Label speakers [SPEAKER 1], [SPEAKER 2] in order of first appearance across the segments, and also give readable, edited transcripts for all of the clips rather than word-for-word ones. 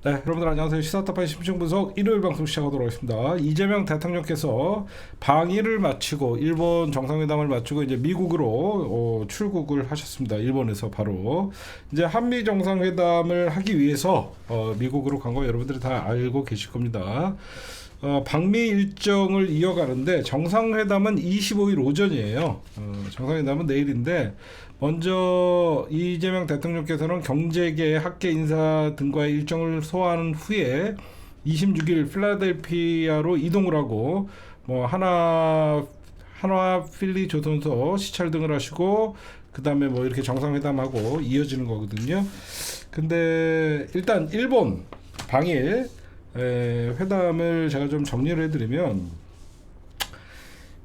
[SPEAKER 1] 네, 여러분들 안녕하세요. 시사타파의 심층분석 일요일 방송 시작하도록 하겠습니다. 이재명 대통령께서 방일을 마치고 일본 정상회담을 마치고 이제 미국으로 출국을 하셨습니다. 일본에서 바로 이제 한미 정상회담을 하기 위해서 미국으로 간 거 여러분들이 다 알고 계실 겁니다. 방미 일정을 이어가는데 정상회담은 25일 오전이에요. 정상회담은 내일인데 먼저 이재명 대통령께서는 경제계 학계 인사 등과의 일정을 소화한 후에 26일 필라델피아로 이동을 하고 뭐 한화 필리 조선소 시찰 등을 하시고 그 다음에 뭐 이렇게 정상회담하고 이어지는 거거든요. 근데 일단 일본 방일 회담을 제가 좀 정리를 해드리면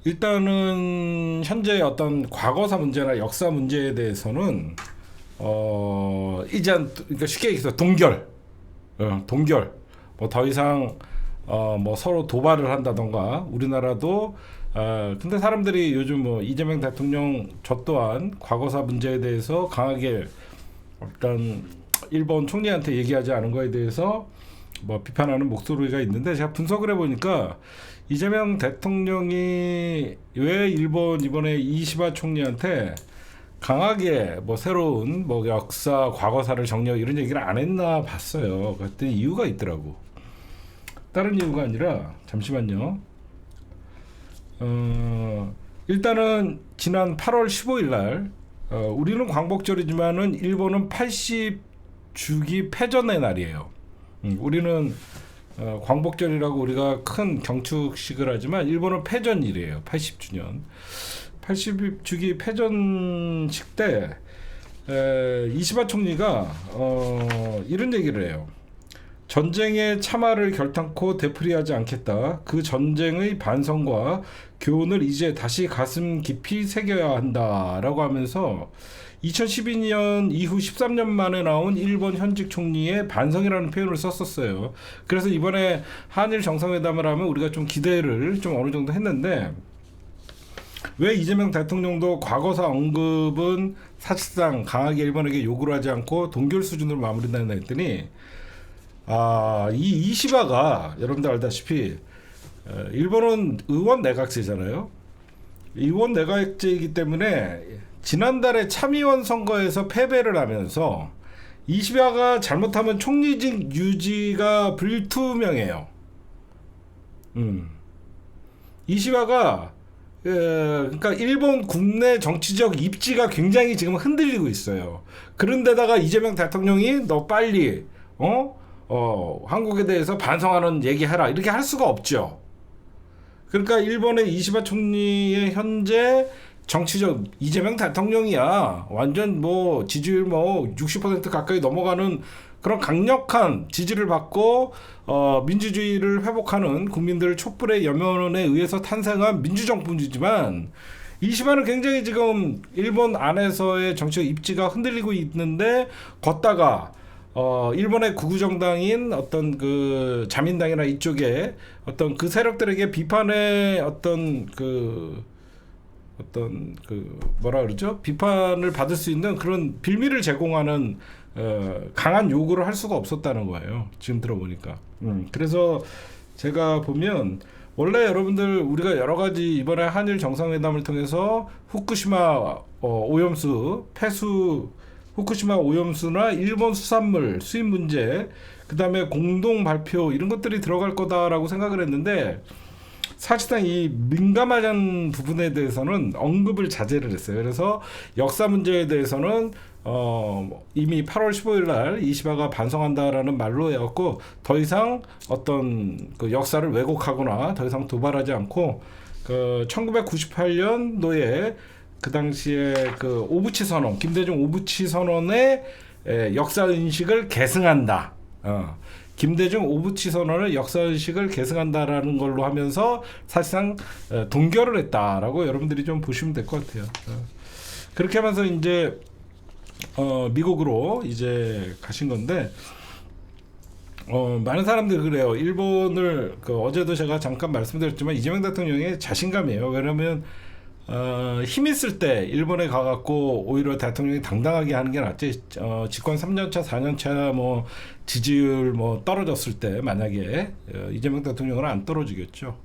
[SPEAKER 1] 일단은 현재 어떤 과거사 문제나 역사 문제에 대해서는 그러니까 쉽게 얘기해서 동결 뭐 더 이상 뭐 서로 도발을 한다던가 우리나라도 근데 사람들이 요즘 뭐 이재명 대통령 저 또한 과거사 문제에 대해서 강하게 일단 일본 총리한테 얘기하지 않은 거에 대해서 뭐 비판하는 목소리가 있는데 제가 분석을 해보니까 이재명 대통령이 왜 일본 이번에 이시바 총리한테 강하게 뭐 새로운 뭐 역사 과거사를 정리하고 이런 얘기를 안 했나 봤어요. 그랬더니 이유가 있더라고. 다른 이유가 아니라 잠시만요. 일단은 지난 8월 15일 날 우리는 광복절이지만은 일본은 80주기 패전의 날이에요. 우리는 광복절이라고 우리가 큰 경축식을 하지만 일본은 패전일이에요. 80주년 80주기 패전식 때 이시바 총리가 이런 얘기를 해요. 전쟁의 참화를 결탄코 되풀이하지 않겠다. 그 전쟁의 반성과 교훈을 이제 다시 가슴 깊이 새겨야 한다라고 하면서 2012년 이후 13년 만에 나온 일본 현직 총리의 반성이라는 표현을 썼었어요. 그래서 이번에 한일 정상회담을 하면 우리가 좀 기대를 좀 어느 정도 했는데 왜 이재명 대통령도 과거사 언급은 사실상 강하게 일본에게 요구를 하지 않고 동결 수준으로 마무리한다 했더니 이 이시바가 여러분들 알다시피 일본은 의원 내각제잖아요. 의원 내각제이기 때문에 지난달에 참의원 선거에서 패배를 하면서 이시바가 잘못하면 총리직 유지가 불투명해요. 이시바가 그러니까 일본 국내 정치적 입지가 굉장히 지금 흔들리고 있어요. 그런데다가 이재명 대통령이 너 빨리 한국에 대해서 반성하는 얘기해라 이렇게 할 수가 없죠. 그러니까 일본의 이시바 총리의 현재 정치적 이재명 대통령이야 완전 뭐 지지율 뭐 60% 가까이 넘어가는 그런 강력한 지지를 받고 민주주의를 회복하는 국민들 촛불의 염원에 의해서 탄생한 민주정부이지만 이시바는 굉장히 지금 일본 안에서의 정치적 입지가 흔들리고 있는데 걷다가 일본의 극우정당인 어떤 그 자민당이나 이쪽에 어떤 그 세력들에게 비판의 어떤 그 뭐라 그러죠? 비판을 받을 수 있는 그런 빌미를 제공하는 강한 요구를 할 수가 없었다는 거예요. 지금 들어보니까. 그래서 제가 보면 원래 여러분들 우리가 여러 가지 이번에 한일 정상회담을 통해서 후쿠시마 오염수 폐수 후쿠시마 오염수나 일본 수산물 수입 문제 그다음에 공동 발표 이런 것들이 들어갈 거다라고 생각을 했는데 사실상 이 민감한 부분에 대해서는 언급을 자제를 했어요. 그래서 역사 문제에 대해서는 이미 8월 15일 날 이시바가 반성한다라는 말로 해갖고 더 이상 어떤 그 역사를 왜곡하거나 더 이상 도발하지 않고 그 1998년도에 그 당시에 그 오부치 선언, 김대중 오부치 선언의 역사 인식을 계승한다. 김대중 오부치 선언의 역사 인식을 계승한다라는 걸로 하면서 사실상 동결을 했다라고 여러분들이 좀 보시면 될 것 같아요. 그렇게 하면서 이제 미국으로 이제 가신 건데 많은 사람들이 그래요. 일본을 어제도 제가 잠깐 말씀드렸지만 이재명 대통령의 자신감이에요. 왜냐하면 힘 있을 때 일본에 가갖고 오히려 대통령이 당당하게 하는 게 낫지. 집권 3년차, 4년차 뭐 지지율 뭐 떨어졌을 때 만약에 이재명 대통령은 안 떨어지겠죠.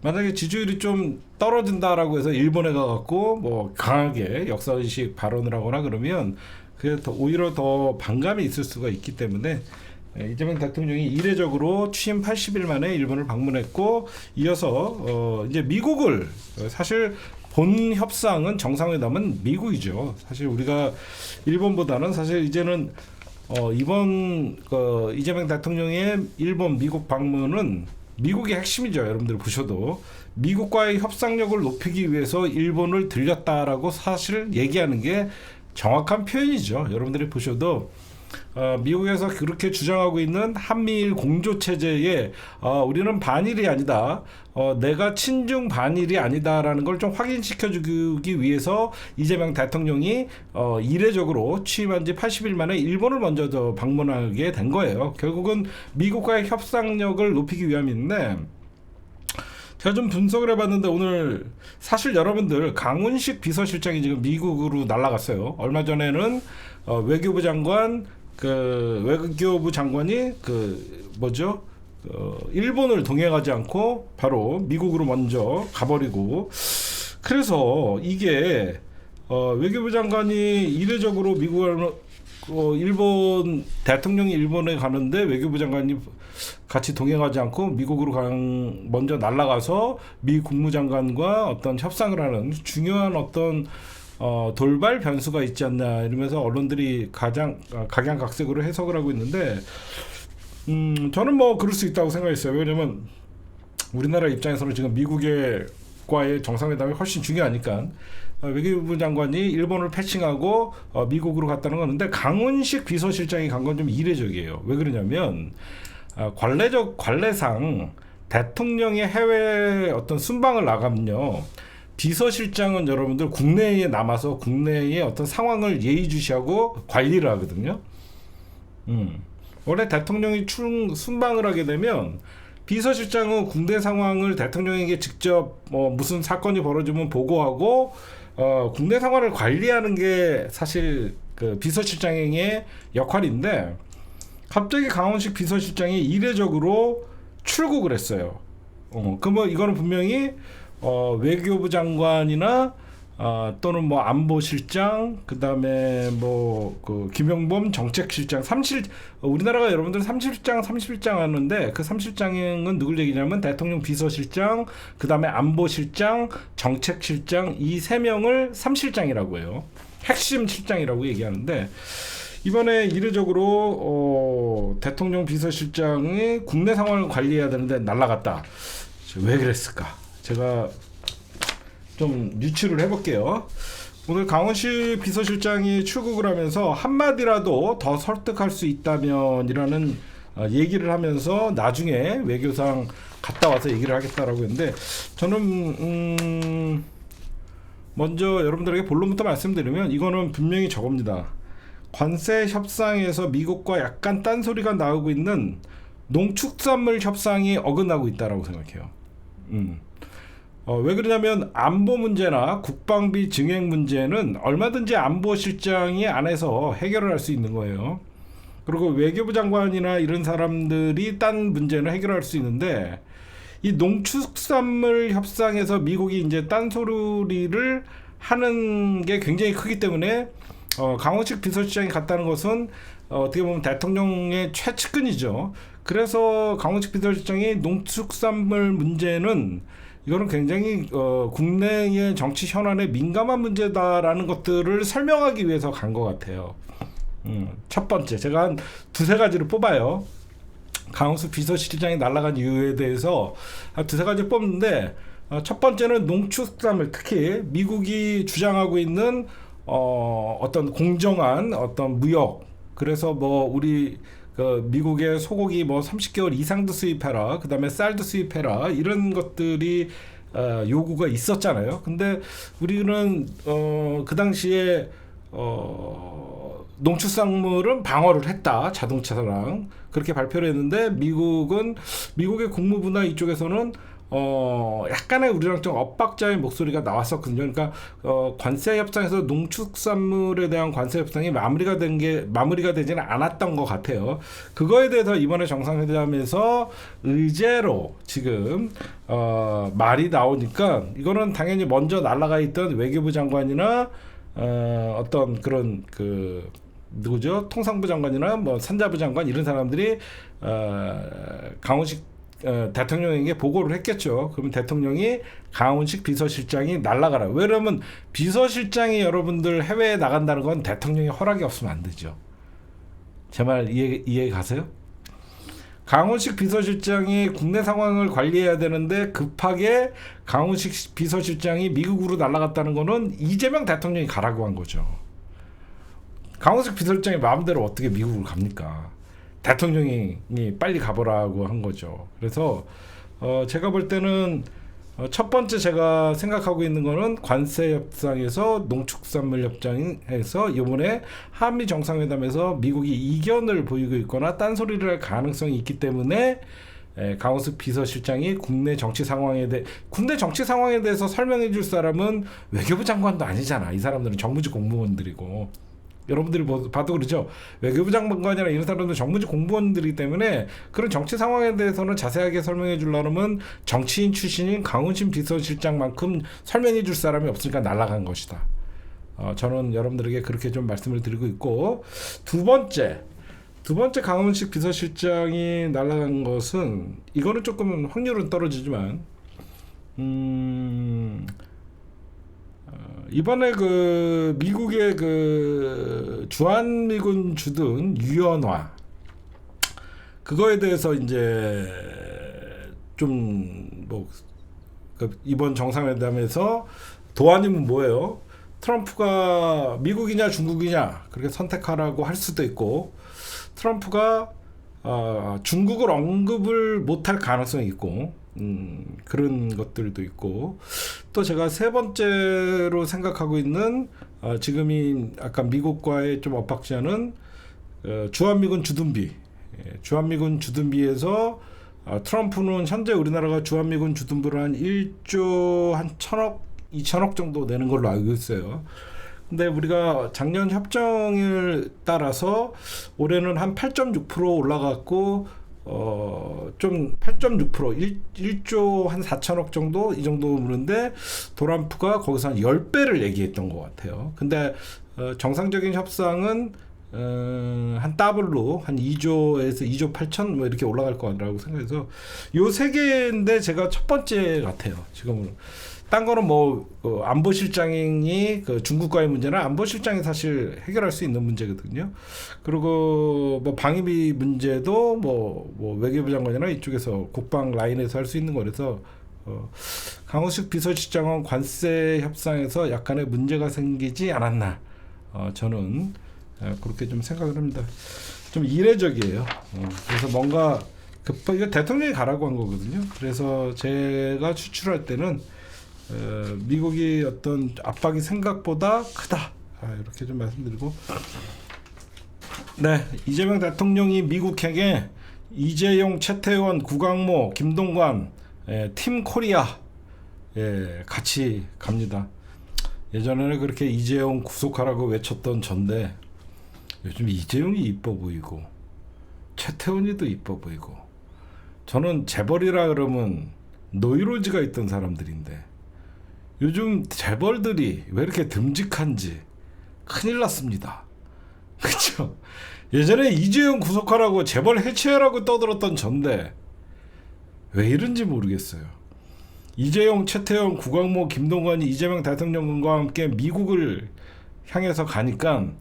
[SPEAKER 1] 만약에 지지율이 좀 떨어진다라고 해서 일본에 가갖고 뭐 강하게 역사의식 발언을 하거나 그러면 그게 오히려 더 반감이 있을 수가 있기 때문에 이재명 대통령이 이례적으로 취임 80일 만에 일본을 방문했고 이어서 이제 미국을 사실 본 협상은 정상회담은 미국이죠. 사실 우리가 일본보다는 사실 이제는 이번 이재명 대통령의 일본 미국 방문은 미국의 핵심이죠. 여러분들 보셔도 미국과의 협상력을 높이기 위해서 일본을 들렸다라고 사실 얘기하는 게 정확한 표현이죠. 여러분들이 보셔도 미국에서 그렇게 주장하고 있는 한미일 공조 체제에 우리는 반일이 아니다. 내가 친중 반일이 아니다라는 걸 좀 확인시켜주기 위해서 이재명 대통령이 이례적으로 취임한 지 80일 만에 일본을 먼저 방문하게 된 거예요. 결국은 미국과의 협상력을 높이기 위함인데 제가 좀 분석을 해봤는데 오늘 사실 여러분들 강훈식 비서실장이 지금 미국으로 날아갔어요. 얼마 전에는 외교부 장관이 일본을 동행하지 않고 바로 미국으로 먼저 가버리고 그래서 이게 외교부 장관이 이례적으로 일본 대통령이 일본에 가는데 외교부 장관이 같이 동행하지 않고 미국으로 먼저 날아가서 미 국무장관과 어떤 협상을 하는 중요한 어떤 돌발 변수가 있지 않나 이러면서 언론들이 각양각색으로 해석을 하고 있는데 저는 뭐 그럴 수 있다고 생각했어요. 왜냐면 우리나라 입장에서는 지금 미국과의 정상회담이 훨씬 중요하니까 외교부 장관이 일본을 패칭하고 미국으로 갔다는 건데 강훈식 비서실장이 간 건 좀 이례적이에요. 왜 그러냐면 관례상 대통령의 해외 어떤 순방을 나가면요. 비서실장은 여러분들 국내에 남아서 국내의 어떤 상황을 예의주시하고 관리를 하거든요. 원래 대통령이 순방을 하게 되면 비서실장은 국내 상황을 대통령에게 직접 무슨 사건이 벌어지면 보고하고 국내 상황을 관리하는 게 사실 그 비서실장의 역할인데 갑자기 강훈식 비서실장이 이례적으로 출국을 했어요. 그러면 이거는 분명히 외교부 장관이나 또는 뭐 안보실장 그다음에 김용범 정책실장 우리나라가 여러분들 30실장 하는데 그 30실장은 누굴 얘기냐면 대통령 비서실장 그다음에 안보실장 정책실장 이 세 명을 3실장이라고 해요. 핵심 실장이라고 얘기하는데 이번에 이례적으로 대통령 비서실장이 국내 상황을 관리해야 되는데 날아갔다. 왜 그랬을까? 제가 좀 유추를 해볼게요. 오늘 강훈식 비서실장이 출국을 하면서 한마디라도 더 설득할 수 있다면 이라는 얘기를 하면서 나중에 외교상 갔다 와서 얘기를 하겠다라고 했는데 저는 먼저 여러분들에게 본론부터 말씀드리면 이거는 분명히 저겁니다. 관세 협상에서 미국과 약간 딴소리가 나오고 있는 농축산물 협상이 어긋나고 있다라고 생각해요. 왜 그러냐면 안보 문제나 국방비 증액 문제는 얼마든지 안보실장이 안에서 해결을 할 수 있는 거예요. 그리고 외교부 장관이나 이런 사람들이 딴 문제는 해결할 수 있는데 이 농축산물 협상에서 미국이 이제 딴소리를 하는 게 굉장히 크기 때문에 강훈식 비서실장이 갔다는 것은 어떻게 보면 대통령의 최측근이죠. 그래서 강훈식 비서실장이 농축산물 문제는 이거는 굉장히 국내의 정치 현안에 민감한 문제다라는 것들을 설명하기 위해서 간 것 같아요. 첫 번째 제가 한 두세 가지를 뽑아요. 강훈식 비서실장이 날아간 이유에 대해서 한 두세 가지 뽑는데 첫 번째는 농축산물 특히 미국이 주장하고 있는 어떤 공정한 어떤 무역 그래서 우리 미국의 소고기 30개월 이상도 수입해라 그 다음에 쌀도 수입해라 이런 것들이 요구가 있었잖아요. 근데 우리는 그 당시에 농축산물은 방어를 했다. 자동차랑 그렇게 발표를 했는데 미국의 국무부나 이쪽에서는 약간의 우리랑 좀 엇박자의 목소리가 나왔었거든요. 그러니까 관세 협상에서 농축산물에 대한 관세 협상이 마무리가 되지는 않았던 것 같아요. 그거에 대해서 이번에 정상회담에서 의제로 지금 말이 나오니까 이거는 당연히 먼저 날아가 있던 외교부 장관이나 어떤 그런 그 누구죠? 통상부 장관이나 뭐 산자부 장관 이런 사람들이 강훈식 대통령에게 보고를 했겠죠. 그러면 대통령이 강훈식 비서실장이 날아가라. 왜냐면 비서실장이 여러분들 해외에 나간다는 건 대통령의 허락이 없으면 안 되죠. 제 말 이해 가세요? 강훈식 비서실장이 국내 상황을 관리해야 되는데 급하게 강훈식 비서실장이 미국으로 날아갔다는 거는 이재명 대통령이 가라고 한 거죠. 강훈식 비서실장이 마음대로 어떻게 미국을 갑니까? 대통령이 빨리 가보라고 한 거죠. 그래서 제가 볼 때는 첫 번째 제가 생각하고 있는 거는 관세 협상에서 농축산물 협상에서 이번에 한미 정상회담에서 미국이 이견을 보이고 있거나 딴소리를 할 가능성이 있기 때문에 강훈식 비서실장이 국내 정치 상황에 대해서 설명해 줄 사람은 외교부 장관도 아니잖아. 이 사람들은 정무직 공무원들이고. 여러분들이 봐도 그러죠. 외교부 장관이나 이런 사람들은 정무직 공무원들이기 때문에 그런 정치 상황에 대해서는 자세하게 설명해 주려면 정치인 출신인 강훈식 비서실장만큼 설명해 줄 사람이 없으니까 날아간 것이다. 저는 여러분들에게 그렇게 좀 말씀을 드리고 있고, 두 번째 강훈식 비서실장이 날아간 것은 이거는 조금 확률은 떨어지지만 이번에 그 미국의 그 주한미군 주둔 유연화 그거에 대해서 이제 좀 뭐 이번 정상회담에서 도안이면 뭐예요? 트럼프가 미국이냐 중국이냐 그렇게 선택하라고 할 수도 있고, 트럼프가 중국을 언급을 못할 가능성이 있고, 그런 것들도 있고, 또 제가 세 번째로 생각하고 있는 지금이 아까 미국과의 좀 엇박지하는 주한미군 주둔비, 주한미군 주둔비에서 트럼프는 현재 우리나라가 주한미군 주둔비를 한 1조 한 1,000억 2,000억 정도 내는 걸로 알고 있어요. 근데 우리가 작년 협정을 따라서 올해는 한 8.6% 올라갔고, 좀 8.6% 1조 한 4천억 정도 이 정도 오는데 트럼프가 거기서 한 10배를 얘기했던 것 같아요. 근데 정상적인 협상은 한 더블로 한 2조에서 2조 8천 뭐 이렇게 올라갈 거라고 생각해서 요 세 개인데 제가 첫 번째 같아요. 지금은 딴 거는 뭐 안보실장이 그 중국과의 문제는 안보실장이 사실 해결할 수 있는 문제거든요. 그리고 뭐 방위비 문제도 뭐 외교부 장관이나 이쪽에서 국방 라인에서 할 수 있는 거라서 강훈식 비서실장은 관세 협상에서 약간의 문제가 생기지 않았나, 저는 그렇게 좀 생각을 합니다. 좀 이례적이에요. 그래서 뭔가 이거 대통령이 가라고 한 거거든요. 그래서 제가 추출할 때는 미국이 어떤 압박이 생각보다 크다, 이렇게 좀 말씀드리고, 네, 이재명 대통령이 미국에게 이재용, 최태원, 구강모, 김동관, 팀 코리아 같이 갑니다. 예전에는 그렇게 이재용 구속하라고 외쳤던 전데 요즘 이재용이 이뻐 보이고 최태원이도 이뻐 보이고, 저는 재벌이라 그러면 노이로지가 있던 사람들인데 요즘 재벌들이 왜 이렇게 듬직한지 큰일 났습니다. 그렇죠? 예전에 이재용 구속하라고 재벌 해체하라고 떠들었던 전데 왜 이런지 모르겠어요. 이재용, 최태원, 구강모, 김동관이 이재명 대통령과 함께 미국을 향해서 가니까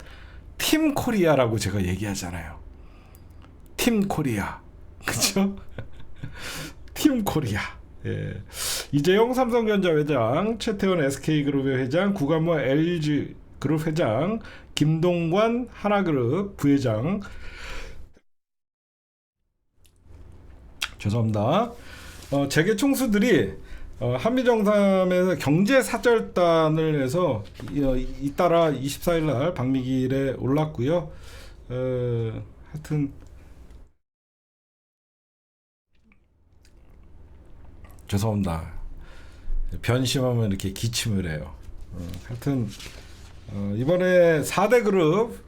[SPEAKER 1] 팀 코리아라고 제가 얘기하잖아요. 팀 코리아. 그렇죠? 팀 코리아. 예. 이재용 삼성전자 회장, 최태원 SK그룹의 회장, 구강모 LG그룹 회장, 김동관 하나그룹 부회장, 죄송합니다. 재계 총수들이 한미 정상회담에서 경제 사절단을 해서 잇따라 24일 날 박미길에 올랐고요. 하여튼 죄송합니다. 변심하면 이렇게 기침을 해요. 하여튼 이번에 4대 그룹,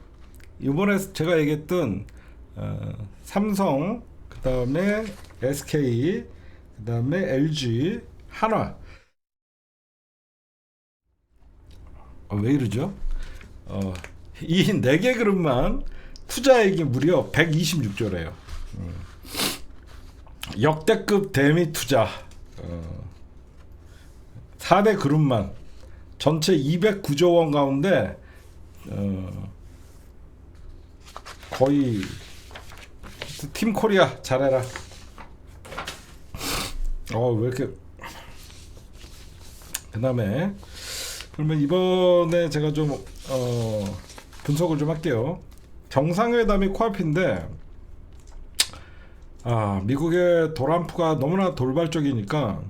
[SPEAKER 1] 이번에 제가 얘기했던 삼성, 그 다음에 SK, 그 다음에 LG, 한화. 왜 이러죠? 이 4개 그룹만 투자액이 무려 126조래요. 역대급 대미 투자. 4대 그룹만 전체 209조 원 가운데 거의 팀 코리아 잘해라. 왜 이렇게. 그 다음에 그러면 이번에 제가 좀 분석을 좀 할게요. 정상회담이 코앞인데 미국의 트럼프가 너무나 돌발적이니까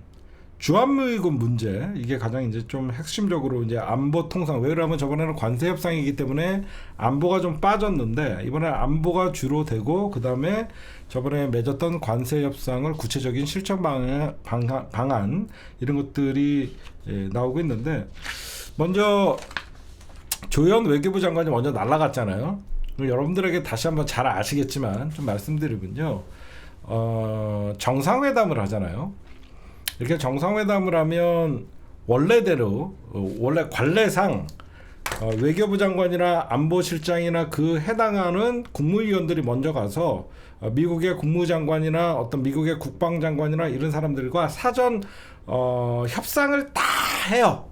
[SPEAKER 1] 주한미군 문제, 이게 가장 이제 좀 핵심적으로 이제 안보 통상, 왜냐하면 저번에는 관세 협상이기 때문에 안보가 좀 빠졌는데 이번에 안보가 주로 되고, 그 다음에 저번에 맺었던 관세 협상을 구체적인 실천 방안 이런 것들이 나오고 있는데, 먼저 조현 외교부 장관이 먼저 날아갔잖아요. 여러분들에게 다시 한번 잘 아시겠지만 좀 말씀드리면요, 정상회담을 하잖아요. 이렇게 정상회담을 하면 원래대로 원래 관례상 외교부 장관이나 안보실장이나 그 해당하는 국무위원들이 먼저 가서 미국의 국무장관이나 어떤 미국의 국방장관이나 이런 사람들과 사전 협상을 다 해요.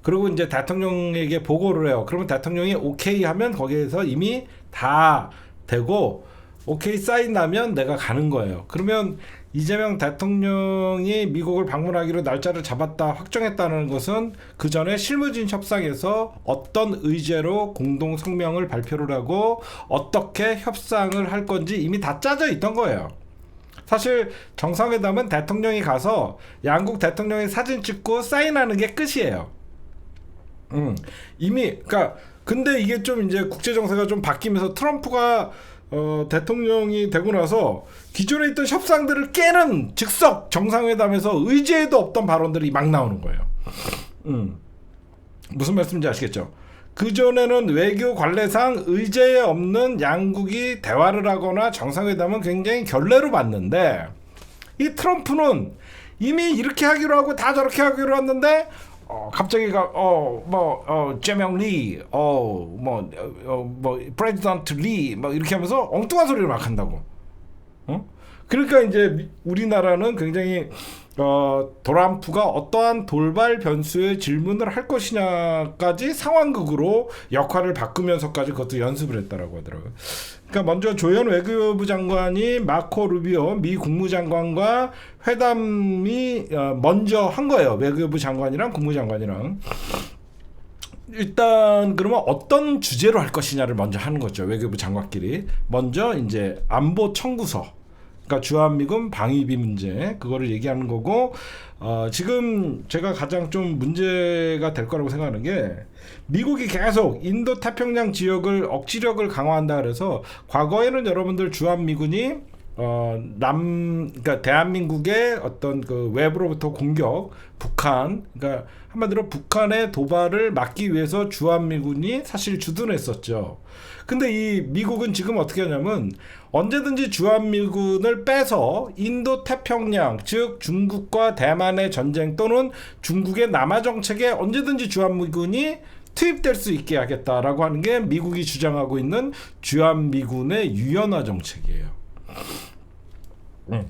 [SPEAKER 1] 그리고 이제 대통령에게 보고를 해요. 그러면 대통령이 오케이 하면 거기에서 이미 다 되고, 오케이 사인 나면 내가 가는 거예요. 그러면 이재명 대통령이 미국을 방문하기로 날짜를 잡았다, 확정했다는 것은 그 전에 실무진 협상에서 어떤 의제로 공동 성명을 발표를 하고 어떻게 협상을 할 건지 이미 다 짜져 있던 거예요. 사실 정상회담은 대통령이 가서 양국 대통령이 사진 찍고 사인하는 게 끝이에요. 이미, 그러니까 근데 이게 좀 이제 국제 정세가 좀 바뀌면서 트럼프가 대통령이 되고 나서 기존에 있던 협상들을 깨는 즉석 정상회담에서 의제에도 없던 발언들이 막 나오는 거예요. 무슨 말씀인지 아시겠죠? 그전에는 외교 관례상 의제에 없는 양국이 대화를 하거나 정상회담은 굉장히 결례로 봤는데, 이 트럼프는 이미 이렇게 하기로 하고 다 저렇게 하기로 했는데 갑자기 제명 리, 프레지던트 리, 이렇게 하면서 엉뚱한 소리를 막 한다고. 그러니까 이제 우리나라는 굉장히 트럼프가 어떠한 돌발 변수의 질문을 할 것이냐까지 상황극으로 역할을 바꾸면서까지 그것도 연습을 했다라고 하더라고요. 그러니까 먼저 조현 외교부 장관이 마코 루비오 미 국무장관과 회담이 먼저 한 거예요. 외교부 장관이랑 국무장관이랑. 일단 그러면 어떤 주제로 할 것이냐를 먼저 하는 거죠. 외교부 장관끼리 먼저 이제 안보 청구서, 그러니까 주한미군 방위비 문제, 그거를 얘기하는 거고, 지금 제가 가장 좀 문제가 될 거라고 생각하는 게, 미국이 계속 인도 태평양 지역을 억지력을 강화한다 그래서 과거에는 여러분들 주한미군이 그러니까 대한민국의 어떤 그 외부로부터 공격, 북한, 그러니까 한마디로 북한의 도발을 막기 위해서 주한미군이 사실 주둔했었죠. 근데 이 미국은 지금 어떻게 하냐면 언제든지 주한미군을 빼서 인도 태평양, 즉 중국과 대만의 전쟁 또는 중국의 남하 정책에 언제든지 주한미군이 투입될 수 있게 하겠다라고 하는 게 미국이 주장하고 있는 주한미군의 유연화 정책이에요.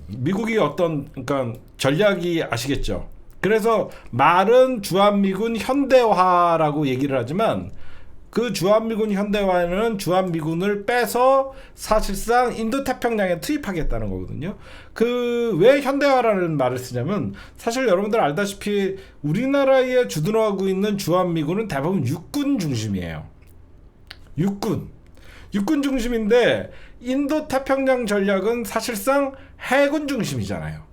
[SPEAKER 1] 미국이 어떤, 그러니까 전략이 아시겠죠? 그래서 말은 주한미군 현대화라고 얘기를 하지만 그 주한미군 현대화는 주한미군을 빼서 사실상 인도태평양에 투입하겠다는 거거든요. 그 왜 현대화라는 말을 쓰냐면, 사실 여러분들 알다시피 우리나라에 주둔하고 있는 주한미군은 대부분 육군 중심이에요. 육군 중심인데 인도태평양 전략은 사실상 해군 중심이잖아요.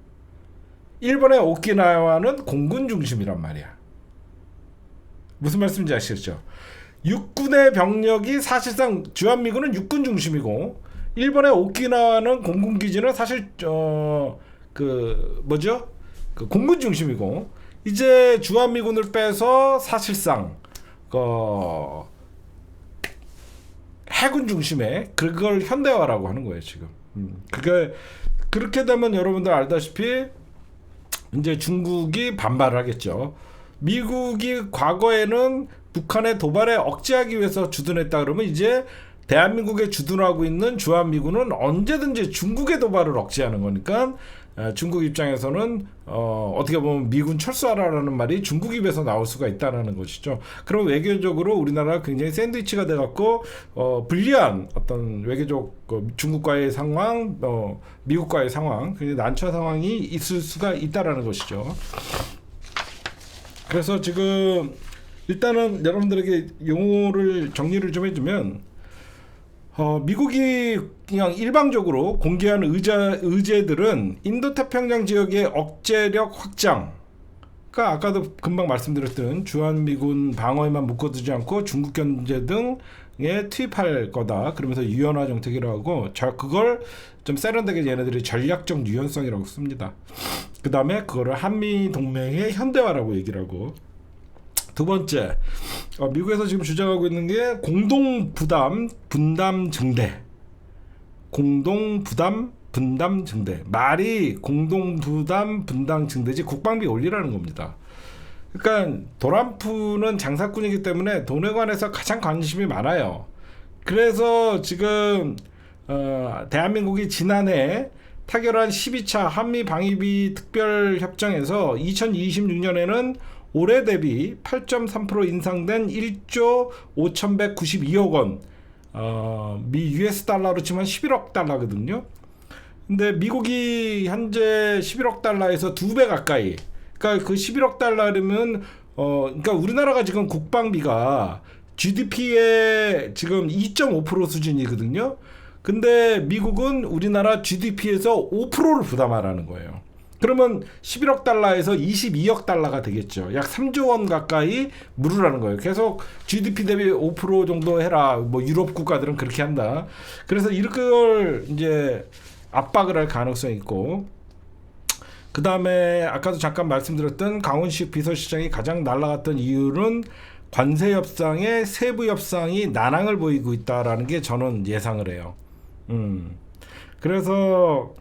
[SPEAKER 1] 일본의 오키나와는 공군 중심이란 말이야. 무슨 말씀인지 아시겠죠? 육군의 병력이 사실상 주한미군은 육군 중심이고, 일본의 오키나와는 공군 기지는 사실 그 공군 중심이고 이제 주한미군을 빼서 사실상 해군 중심의 그걸 현대화라고 하는 거예요 지금. 그게 그렇게 되면 여러분들 알다시피 이제 중국이 반발을 하겠죠. 미국이 과거에는 북한의 도발에 억제하기 위해서 주둔했다 그러면 이제 대한민국에 주둔하고 있는 주한미군은 언제든지 중국의 도발을 억제하는 거니까 중국 입장에서는 어떻게 보면 미군 철수하라라는 말이 중국 입에서 나올 수가 있다라는 것이죠. 그럼 외교적으로 우리나라가 굉장히 샌드위치가 돼갖고 불리한 어떤 외교적 중국과의 상황, 미국과의 상황, 굉장히 난처한 상황이 있을 수가 있다라는 것이죠. 그래서 지금 일단은 여러분들에게 용어를 정리를 좀 해주면 미국이 그냥 일방적으로 공개한 의제들은 인도태평양 지역의 억제력 확장, 그러니까 아까도 금방 말씀드렸던 주한미군 방어에만 묶어두지 않고 중국 견제 등에 투입할 거다. 그러면서 유연화 정책이라고 하고 그걸 좀 세련되게 얘네들이 전략적 유연성이라고 씁니다. 그 다음에 그거를 한미동맹의 현대화라고 얘기를 하고, 두 번째, 미국에서 지금 주장하고 있는 게 공동 부담 분담 증대. 공동 부담 분담 증대. 말이 공동 부담 분담 증대지 국방비 올리라는 겁니다. 그러니까 도란프는 장사꾼이기 때문에 돈에 관해서 가장 관심이 많아요. 그래서 지금 대한민국이 지난해 타결한 12차 한미 방위비 특별협정에서 2026년에는 올해 대비 8.3% 인상된 1조 5,192억 원, 미 US 달러로 치면 11억 달러거든요. 근데 미국이 현재 11억 달러에서 2배 가까이, 그러니까 그 11억 달러면 그러니까 우리나라가 지금 국방비가 GDP의 지금 2.5% 수준이거든요. 근데 미국은 우리나라 GDP에서 5%를 부담하라는 거예요. 그러면 11억 달러에서 22억 달러가 되겠죠. 약 3조 원 가까이 물으라는 거예요. 계속 GDP 대비 5% 정도 해라. 뭐 유럽 국가들은 그렇게 한다. 그래서 이걸 이제 압박을 할 가능성이 있고, 그 다음에 아까도 잠깐 말씀드렸던 강훈식 비서실장이 가장 날아갔던 이유는 관세 협상의 세부 협상이 난항을 보이고 있다라는 게 저는 예상을 해요. 그래서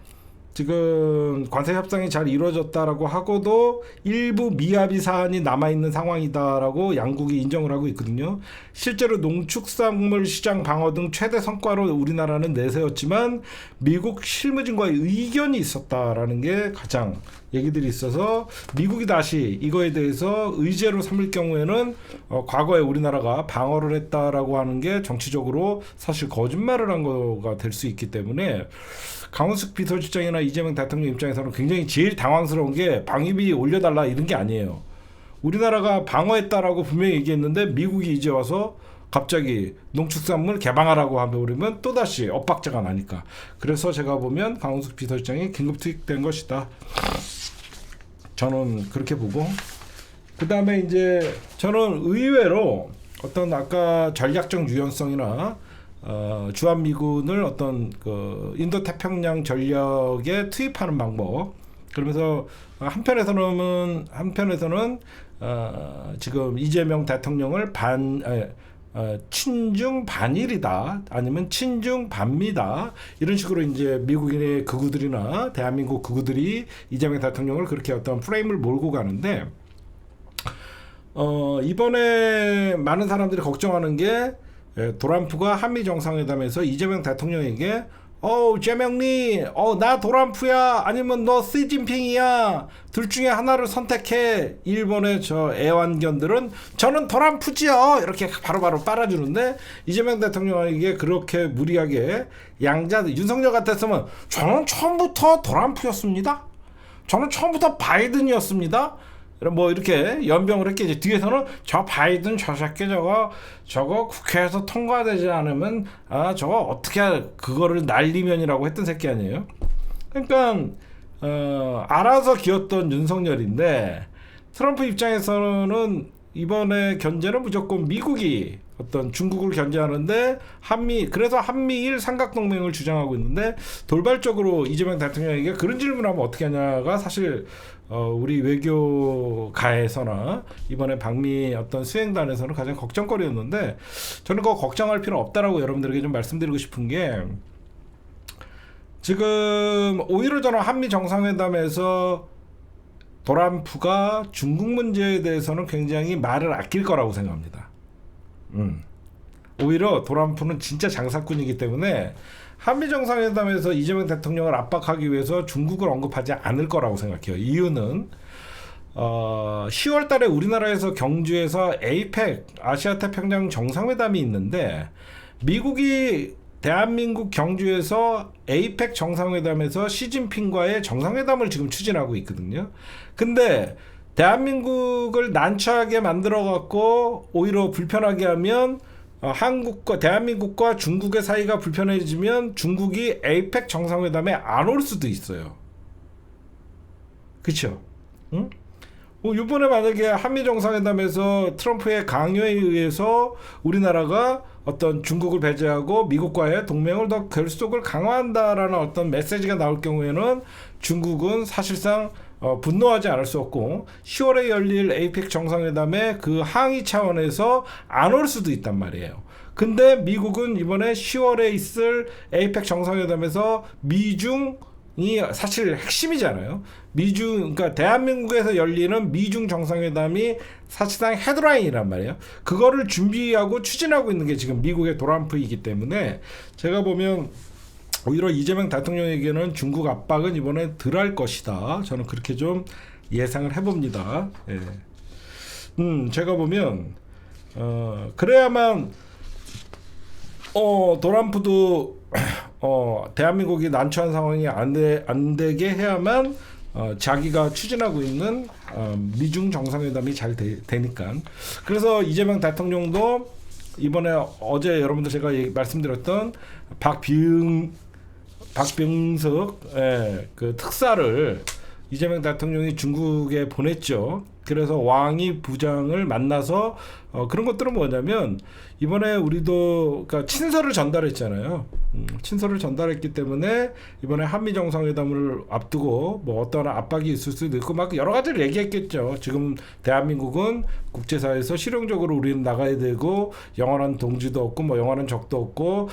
[SPEAKER 1] 지금 관세 협상이 잘 이루어졌다라고 하고도 일부 미합의 사안이 남아있는 상황이다라고 양국이 인정을 하고 있거든요. 실제로 농축산물 시장 방어 등 최대 성과로 우리나라는 내세웠지만 미국 실무진과의 의견이 있었다라는 게 가장 얘기들이 있어서 미국이 다시 이거에 대해서 의제로 삼을 경우에는 과거에 우리나라가 방어를 했다라고 하는 게 정치적으로 사실 거짓말을 한 거가 될 수 있기 때문에 강훈식 비서실장이나 이재명 대통령 입장에서는 굉장히 제일 당황스러운 게 방위비 올려달라 이런 게 아니에요. 우리나라가 방어했다라고 분명히 얘기했는데 미국이 이제 와서 갑자기 농축산물 개방하라고 하면 또다시 엇박자가 나니까. 그래서 제가 보면 강훈식 비서실장이 긴급 투입된 것이다. 저는 그렇게 보고, 그 다음에 이제 저는 의외로 어떤 아까 전략적 유연성이나 주한미군을 어떤 그 인도 태평양 전력에 투입하는 방법, 그러면서 한편에서는 지금 이재명 대통령을 친중 반일이다 아니면 친중 반미다 이런 식으로 이제 미국인의 극우들이나 대한민국 극우들이 이재명 대통령을 그렇게 어떤 프레임을 몰고 가는데, 이번에 많은 사람들이 걱정하는 게 도란프가 한미 정상회담에서 이재명 대통령에게 재명리 나 도란프야 아니면 너 시진핑이야 둘 중에 하나를 선택해, 일본의 저 애완견들은 저는 도란프지요 이렇게 바로바로 빨아주는데, 이재명 대통령에게 그렇게 무리하게 윤석열 같았으면 저는 처음부터 도란프였습니다, 저는 처음부터 바이든이었습니다 뭐 이렇게 연병을 했겠지. 뒤에서는 저 바이든 저 새끼 저거 국회에서 통과되지 않으면 저거 어떻게 그거를 날리면이라고 했던 새끼 아니에요. 그러니까 알아서 기었던 윤석열인데 트럼프 입장에서는 이번에 견제는 무조건 미국이 어떤 중국을 견제하는데 그래서 한미일 삼각동맹을 주장하고 있는데, 돌발적으로 이재명 대통령에게 그런 질문하면 어떻게 하냐가 사실 우리 외교가에서나 이번에 방미 어떤 수행단에서는 가장 걱정거리였는데, 저는 그거 걱정할 필요 없다라고 여러분들에게 좀 말씀드리고 싶은 게, 지금 오히려 저는 한미 정상회담에서 트럼프가 중국 문제에 대해서는 굉장히 말을 아낄 거라고 생각합니다. 오히려 트럼프는 진짜 장사꾼이기 때문에 한미 정상회담에서 이재명 대통령을 압박하기 위해서 중국을 언급하지 않을 거라고 생각해요. 이유는 10월 달에 우리나라에서 경주에서 에이펙 아시아 태평양 정상회담이 있는데, 미국이 대한민국 경주에서 에이펙 정상회담에서 시진핑과의 정상회담을 지금 추진하고 있거든요. 근데 대한민국을 난처하게 만들어 갖고 오히려 불편하게 하면, 대한민국과 중국의 사이가 불편해지면 중국이 에이펙 정상회담에 안 올 수도 있어요. 그쵸? 응? 이번에 만약에 한미 정상회담에서 트럼프의 강요에 의해서 우리나라가 어떤 중국을 배제하고 미국과의 동맹을 더 결속을 강화한다라는 어떤 메시지가 나올 경우에는 중국은 사실상 분노하지 않을 수 없고, 10월에 열릴 에이펙 정상회담에 그 항의 차원에서 안 올 수도 있단 말이에요. 근데 미국은 이번에 10월에 있을 에이펙 정상회담에서 미중이 사실 핵심이잖아요. 그러니까 대한민국에서 열리는 미중 정상회담이 사실상 헤드라인이란 말이에요. 그거를 준비하고 추진하고 있는 게 지금 미국의 트럼프이기 때문에, 제가 보면 오히려 이재명 대통령에게는 중국 압박은 이번에 덜할 것이다. 저는 그렇게 좀 예상을 해봅니다. 예. 제가 보면 그래야만 트럼프도 대한민국이 난처한 상황이 안 되게 해야만 자기가 추진하고 있는 미중 정상회담이 잘 되니까. 그래서 이재명 대통령도 이번에 어제 여러분들 제가 말씀드렸던 박병석 그 특사를 이재명 대통령이 중국에 보냈죠. 그래서 왕이 부장을 만나서 그런 것들은 뭐냐면, 이번에 우리도 그러니까 친서를 전달했잖아요. 친서를 전달했기 때문에 이번에 한미 정상회담을 앞두고 뭐 어떤 압박이 있을 수도 있고 막 여러 가지를 얘기했겠죠. 지금 대한민국은 국제사회에서 실용적으로 우리는 나가야 되고, 영원한 동지도 없고 뭐 영원한 적도 없고,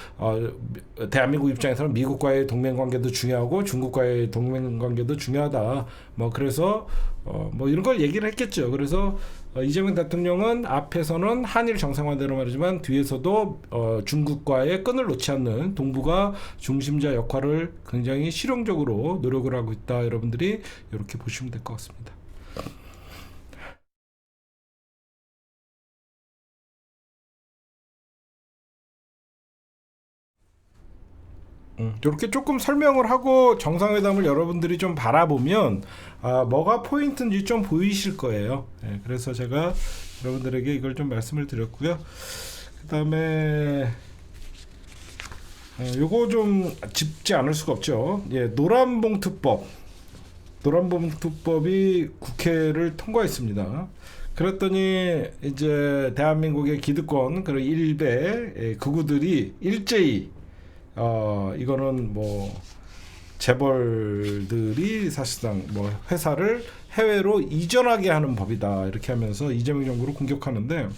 [SPEAKER 1] 대한민국 입장에서는 미국과의 동맹관계도 중요하고 중국과의 동맹관계도 중요하다. 뭐 그래서 뭐 이런 걸 얘기를 했겠죠. 그래서 이재명 대통령은 앞에서는 한일 정상화대로 말이지만 뒤에서도 중국과의 끈을 놓지 않는 동북아 중심자 역할을 굉장히 실용적으로 노력을 하고 있다. 여러분들이 이렇게 보시면 될 것 같습니다. 이렇게 조금 설명을 하고 정상회담을 여러분들이 좀 바라보면 뭐가 포인트인지 좀 보이실 거예요. 그래서 제가 여러분들에게 이걸 좀 말씀을 드렸고요. 그 다음에 요거 좀 짚지 않을 수가 없죠. 노란봉투법이 국회를 통과했습니다. 그랬더니 이제 대한민국의 기득권 그리고 일베 극우들이 일제히 이거는 뭐 재벌들이 사실상 뭐 회사를 해외로 이전하게 하는 법이다 이렇게 하면서 이재명 정부를 공격하는데,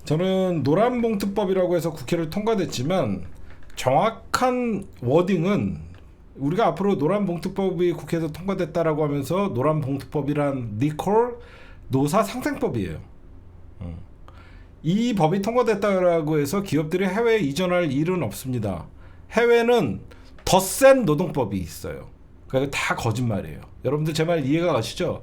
[SPEAKER 1] 저는 노란봉투법이라고 해서 국회를 통과됐지만 정확한 워딩은 우리가 앞으로 노란봉투법이 국회에서 통과됐다라고 하면서 노란봉투법이란 니콜 노사상생법이에요. 이 법이 통과됐다고 해서 기업들이 해외에 이전할 일은 없습니다. 해외는 더 센 노동법이 있어요. 그러니까 다 거짓말이에요. 여러분들 제 말 이해가 가시죠?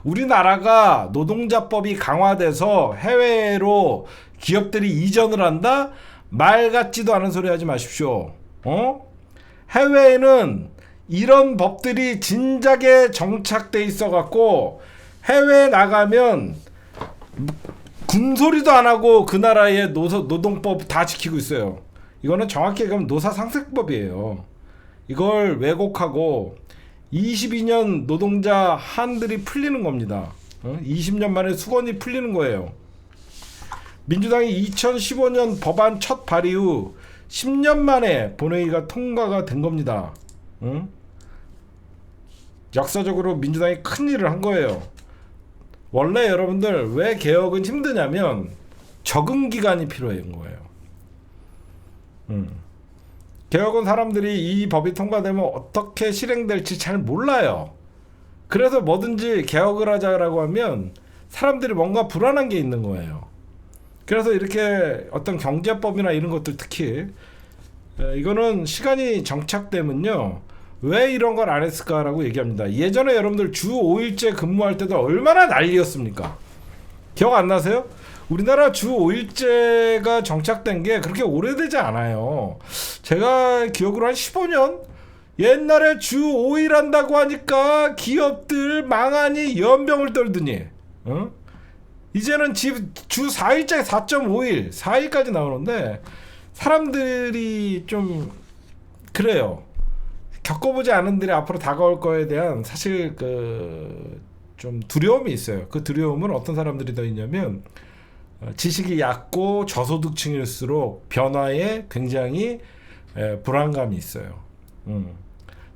[SPEAKER 1] 우리나라가 노동자법이 강화돼서 해외로 기업들이 이전을 한다? 말 같지도 않은 소리 하지 마십시오. 해외에는 이런 법들이 진작에 정착돼 있어 갖고 해외에 나가면 군소리도 안 하고 그 나라의 노동법 다 지키고 있어요. 이거는 정확히 얘기하면 노사상생법이에요. 이걸 왜곡하고 22년 노동자 한들이 풀리는 겁니다. 20년 만에 수건이 풀리는 거예요. 민주당이 2015년 법안 첫 발의 후 10년 만에 본회의가 통과가 된 겁니다. 역사적으로 민주당이 큰 일을 한 거예요. 원래 여러분들 왜 개혁은 힘드냐면 적응 기간이 필요한 거예요. 개혁은 사람들이 이 법이 통과되면 어떻게 실행될지 잘 몰라요. 그래서 뭐든지 개혁을 하자라고 하면 사람들이 뭔가 불안한 게 있는 거예요. 그래서 이렇게 어떤 경제법이나 이런 것들 특히 이거는 시간이 정착되면요. 왜 이런 걸 안 했을까라고 얘기합니다. 예전에 여러분들 주 5일제 근무할 때도 얼마나 난리였습니까? 기억 안 나세요? 우리나라 주 5일제가 정착된 게 그렇게 오래되지 않아요. 제가 기억으로 한 15년? 옛날에 주 5일 한다고 하니까 기업들 망하니 연병을 떨더니 이제는 주 4일째 4.5일 4일까지 나오는데 사람들이 좀 그래요. 겪어보지 않은 들이 앞으로 다가올 거에 대한 사실 좀 두려움이 있어요. 그 두려움은 어떤 사람들이 더 있냐면 지식이 얕고 저소득층일수록 변화에 굉장히 불안감이 있어요.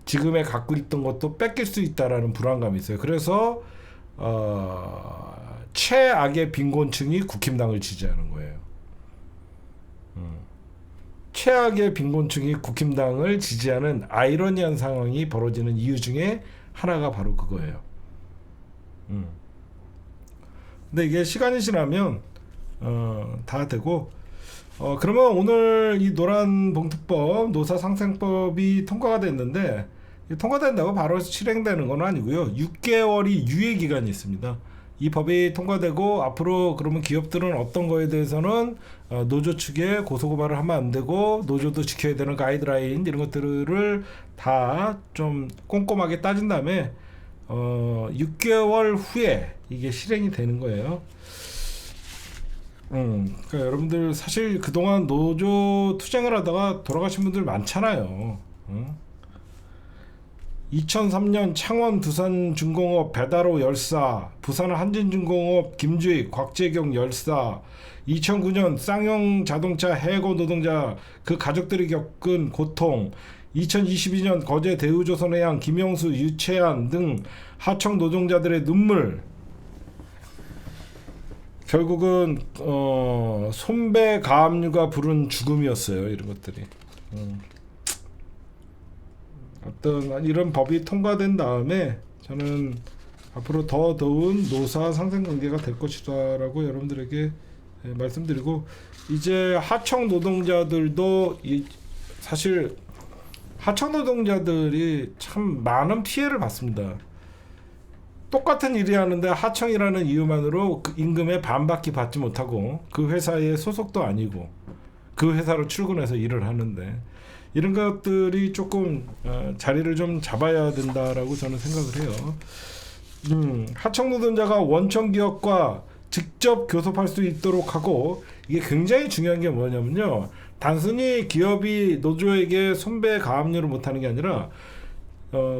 [SPEAKER 1] 지금에 갖고 있던 것도 뺏길 수 있다라는 불안감이 있어요. 그래서 최악의 빈곤층이 국힘당을 지지하는 거예요. 최악의 빈곤층이 국힘당을 지지하는 아이러니한 상황이 벌어지는 이유 중에 하나가 바로 그거예요. 근데 이게 시간이 지나면 다 되고 그러면 오늘 이 노란봉투법 노사상생법이 통과가 됐는데 통과된다고 바로 실행되는 건 아니고요. 6개월이 유예기간이 있습니다. 이 법이 통과되고 앞으로 그러면 기업들은 어떤 거에 대해서는 노조 측에 고소고발을 하면 안 되고 노조도 지켜야 되는 가이드라인 이런 것들을 다 좀 꼼꼼하게 따진 다음에 6개월 후에 이게 실행이 되는 거예요. 그러니까 여러분들 사실 그동안 노조 투쟁을 하다가 돌아가신 분들 많잖아요. 2003년 창원 두산중공업 배달호 열사, 부산 한진중공업 김주익, 곽재경 열사, 2009년 쌍용 자동차 해고 노동자 그 가족들이 겪은 고통, 2022년 거제 대우조선해양 김영수 유채한 등 하청 노동자들의 눈물, 결국은 손배 가압류가 부른 죽음이었어요. 이런 것들이. 어떤 이런 법이 통과된 다음에 저는 앞으로 더 더운 노사 상생 관계가 될 것이다라고 여러분들에게 말씀드리고, 이제 하청 노동자들도 사실 하청 노동자들이 참 많은 피해를 받습니다. 똑같은 일이 하는데 하청이라는 이유만으로 그 임금의 반밖에 받지 못하고 그 회사의 소속도 아니고 그 회사로 출근해서 일을 하는데 이런 것들이 조금 자리를 좀 잡아야 된다라고 저는 생각을 해요. 하청 노동자가 원청 기업과 직접 교섭할 수 있도록 하고, 이게 굉장히 중요한 게 뭐냐면요, 단순히 기업이 노조에게 손배 가압류를 못하는 게 아니라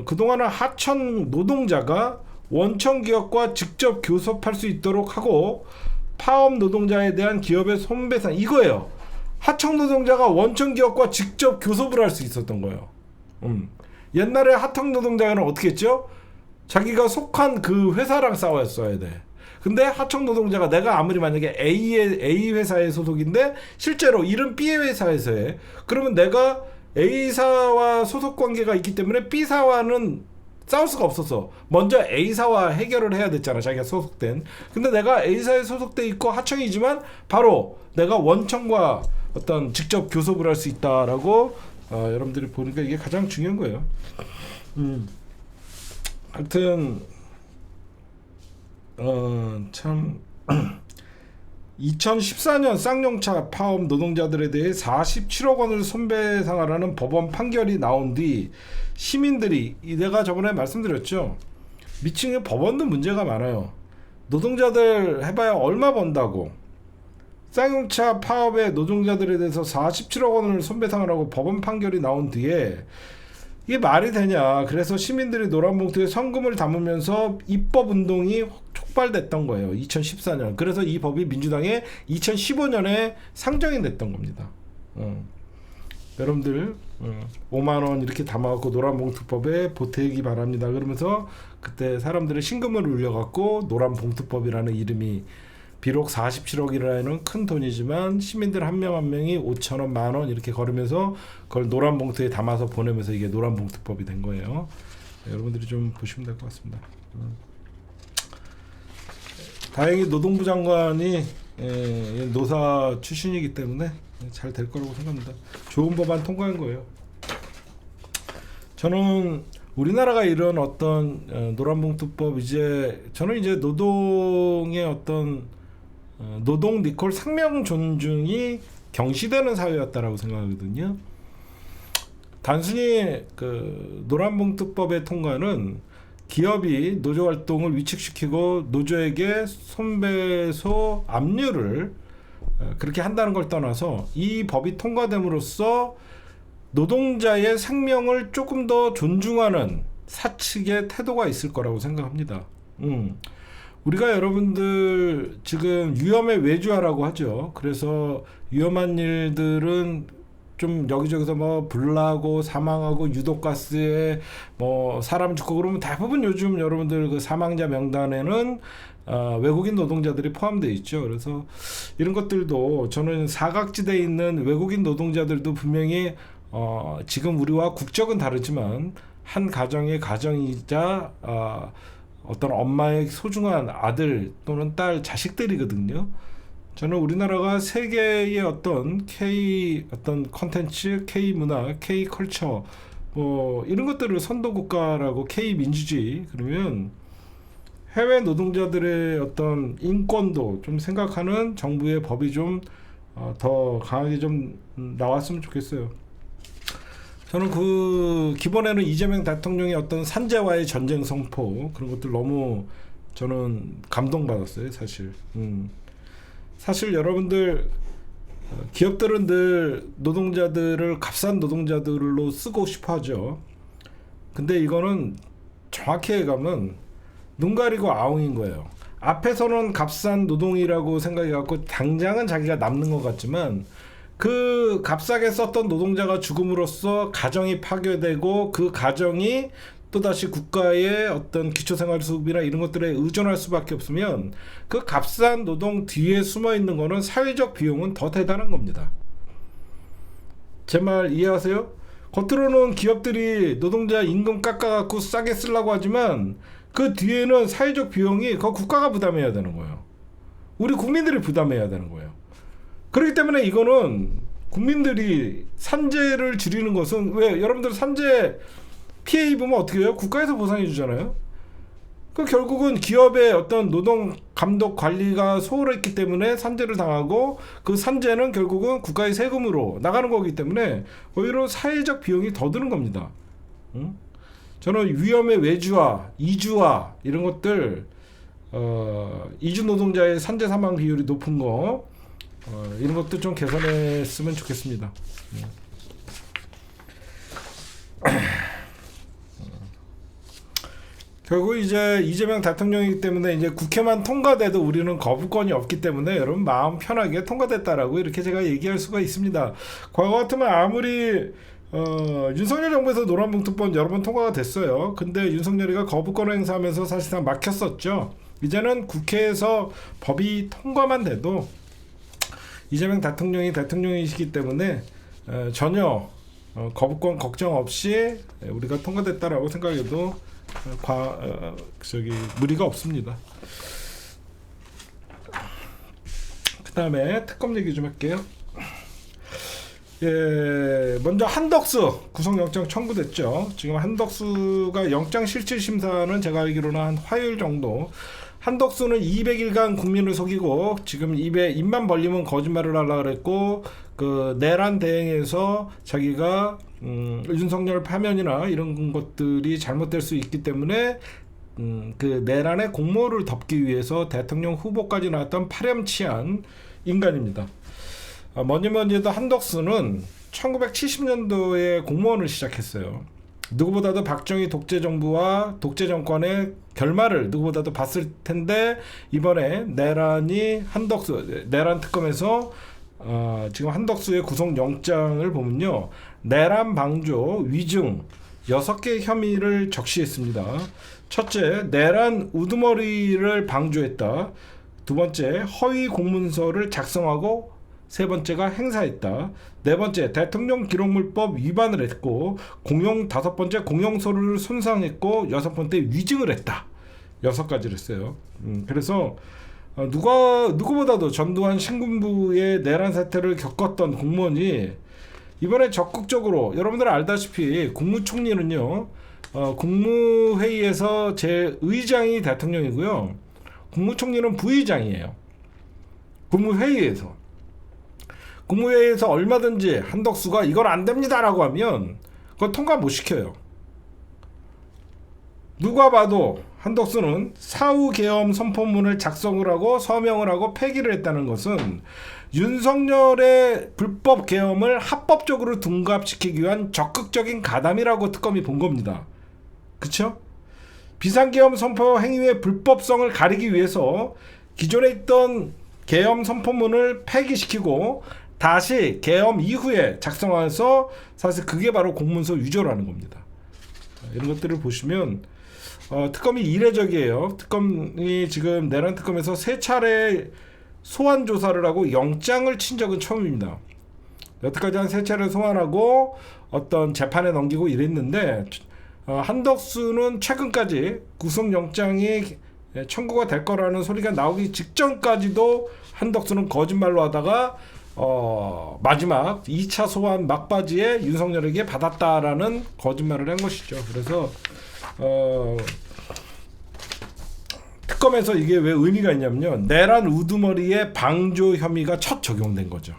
[SPEAKER 1] 그동안은 하청 노동자가 원청 기업과 직접 교섭할 수 있도록 하고 파업 노동자에 대한 기업의 손배상, 이거예요. 하청 노동자가 원청 기업과 직접 교섭을 할 수 있었던 거예요. 옛날에 하청 노동자는 어떻게 했죠? 자기가 속한 그 회사랑 싸웠어야 돼. 근데 하청 노동자가 내가 아무리 만약에 A 회사의 소속인데 실제로 일은 B 회사에서 해. 그러면 내가 A사와 소속 관계가 있기 때문에 B사와는 싸울 수가 없었어. 먼저 A사와 해결을 해야 됐잖아, 자기가 소속된. 근데 내가 A사에 소속돼 있고 하청이지만 바로 내가 원청과 어떤 직접 교섭을 할 수 있다라고 여러분들이 보니까 이게 가장 중요한 거예요. 하여튼 참 2014년 쌍용차 파업 노동자들에 대해 47억 원을 손배상하라는 법원 판결이 나온 뒤 시민들이, 내가 저번에 말씀드렸죠, 미친게 법원도 문제가 많아요. 노동자들 해봐야 얼마 번다고. 쌍용차 파업의 노동자들에 대해서 47억 원을 손배상하라고 법원 판결이 나온 뒤에 이게 말이 되냐. 그래서 시민들이 노란봉투에 성금을 담으면서 입법운동이 촉발됐던 거예요. 2014년. 그래서 이 법이 민주당에 2015년에 상정이 됐던 겁니다. 여러분들 5만 원 이렇게 담아갖고 노란봉투법에 보태기 바랍니다. 그러면서 그때 사람들의 신금을 울려갖고 노란봉투법이라는 이름이 비록 47억이라는 큰 돈이지만 시민들 한 명 한 명이 5천 원, 만 원 이렇게 걸으면서 그걸 노란봉투에 담아서 보내면서 이게 노란봉투법이 된 거예요. 여러분들이 좀 보시면 될 것 같습니다. 다행히 노동부 장관이 노사 출신이기 때문에 잘 될 거라고 생각합니다. 좋은 법안 통과한 거예요. 저는 우리나라가 이런 어떤 노란봉투법 저는 이제 노동의 어떤 노동 리콜 상명 존중이 경시되는 사회였다라고 생각하거든요. 단순히 그 노란봉투법의 통과는 기업이 노조 활동을 위축시키고 노조에게 손배소 압류를 그렇게 한다는 걸 떠나서 이 법이 통과됨으로써 노동자의 생명을 조금 더 존중하는 사측의 태도가 있을 거라고 생각합니다. 우리가 여러분들 지금 위험의 외주화라고 하죠. 그래서 위험한 일들은 좀 여기저기서 뭐 불나고 사망하고 유독가스에 뭐 사람 죽고 그러면 대부분 요즘 여러분들 그 사망자 명단에는 외국인 노동자들이 포함되어 있죠. 그래서 이런 것들도 저는 사각지대에 있는 외국인 노동자들도 분명히 지금 우리와 국적은 다르지만 한 가정의 가정이자 어떤 엄마의 소중한 아들 또는 딸 자식들이거든요. 저는 우리나라가 세계의 어떤 어떤 컨텐츠, K 문화, K 컬처 뭐 이런 것들을 선도 국가라고 K 민주주의 그러면 해외 노동자들의 어떤 인권도 좀 생각하는 정부의 법이 좀 더 강하게 좀 나왔으면 좋겠어요. 저는 그 기본에는 이재명 대통령의 어떤 산재와의 전쟁 선포 그런 것들 너무 저는 감동받았어요. 사실 여러분들 기업들은 늘 노동자들을 값싼 노동자들로 쓰고 싶어 하죠. 근데 이거는 정확히 가면 눈 가리고 아웅인 거예요. 앞에서는 값싼 노동이라고 생각해갖고 당장은 자기가 남는 것 같지만 그 값싸게 썼던 노동자가 죽음으로써 가정이 파괴되고 그 가정이 또다시 국가의 어떤 기초생활수급이나 이런 것들에 의존할 수밖에 없으면 그 값싼 노동 뒤에 숨어있는 거는 사회적 비용은 더 대단한 겁니다. 제 말 이해하세요? 겉으로는 기업들이 노동자 임금 깎아갖고 싸게 쓰려고 하지만 그 뒤에는 사회적 비용이 그 국가가 부담해야 되는 거예요. 우리 국민들이 부담해야 되는 거예요. 그렇기 때문에 이거는 국민들이 산재를 줄이는 것은 왜 여러분들 산재 피해 입으면 어떻게 해요? 국가에서 보상해 주잖아요. 그 결국은 기업의 어떤 노동 감독 관리가 소홀했기 때문에 산재를 당하고 그 산재는 결국은 국가의 세금으로 나가는 거기 때문에 오히려 사회적 비용이 더 드는 겁니다. 저는 위험의 외주화, 이주화 이런 것들 이주 노동자의 산재 사망 비율이 높은 거 이런 것도 좀 개선했으면 좋겠습니다. 결국 이제 이재명 대통령이기 때문에 이제 국회만 통과돼도 우리는 거부권이 없기 때문에 여러분 마음 편하게 통과됐다라고 이렇게 제가 얘기할 수가 있습니다. 과거 같으면 아무리 윤석열 정부에서 노란봉투법 여러 번 통과가 됐어요. 근데 윤석열이가 거부권을 행사하면서 사실상 막혔었죠. 이제는 국회에서 법이 통과만 돼도 이재명 대통령이 대통령이시기 때문에 전혀 거부권 걱정 없이 우리가 통과됐다라고 생각해도 무리가 없습니다. 그 다음에 특검 얘기 좀 할게요. 먼저 한덕수 구속영장 청구됐죠. 지금 한덕수가 영장실질심사는 제가 알기로는 한 화요일 정도. 한덕수는 200일간 국민을 속이고 지금 입만 벌리면 거짓말을 하려고 그랬고 그 내란 대행에서 자기가 윤석열 파면이나 이런 것들이 잘못될 수 있기 때문에 그 내란의 공모를 덮기 위해서 대통령 후보까지 나왔던 파렴치한 인간입니다. 뭐니 해도 한덕수는 1970년도에 공무원을 시작했어요. 누구보다도 박정희 독재 정부와 독재 정권의 결말을 누구보다도 봤을 텐데 이번에 내란 특검에서 지금 한덕수의 구속영장을 보면요, 내란 방조, 위증 6개 혐의를 적시했습니다. 첫째, 내란 우두머리를 방조했다. 두 번째, 허위 공문서를 작성하고 세 번째가 행사했다. 네 번째, 대통령 기록물법 위반을 했고, 다섯 번째, 공용서류를 손상했고, 여섯 번째, 위증을 했다. 6가지를 했어요. 그래서 누구보다도 전두환 신군부의 내란 사태를 겪었던 공무원이 이번에 적극적으로, 여러분들 알다시피 국무총리는요, 국무회의에서 제 의장이 대통령이고요, 국무총리는 부의장이에요. 국무회의에서 얼마든지 한덕수가 이건 안 됩니다라고 하면 그건 통과 못 시켜요. 누가 봐도 한덕수는 사후 계엄 선포문을 작성을 하고 서명을 하고 폐기를 했다는 것은 윤석열의 불법 계엄을 합법적으로 둔갑시키기 위한 적극적인 가담이라고 특검이 본 겁니다. 그쵸? 비상계엄 선포 행위의 불법성을 가리기 위해서 기존에 있던 계엄 선포문을 폐기시키고 다시 계엄 이후에 작성해서 사실 그게 바로 공문서 위조라는 겁니다. 이런 것들을 보시면 특검이 이례적이에요. 특검이 지금 내란 특검에서 3차례 소환 조사를 하고 영장을 친 적은 처음입니다. 여태까지 한 3차례 소환하고 어떤 재판에 넘기고 이랬는데 한덕수는 최근까지 구속영장이 청구가 될 거라는 소리가 나오기 직전까지도 한덕수는 거짓말로 하다가 마지막 2차 소환 막바지에 윤석열에게 받았다라는 거짓말을 한 것이죠. 그래서 특검에서 이게 왜 의미가 있냐면요, 내란 우두머리의 방조 혐의가 첫 적용된 거죠.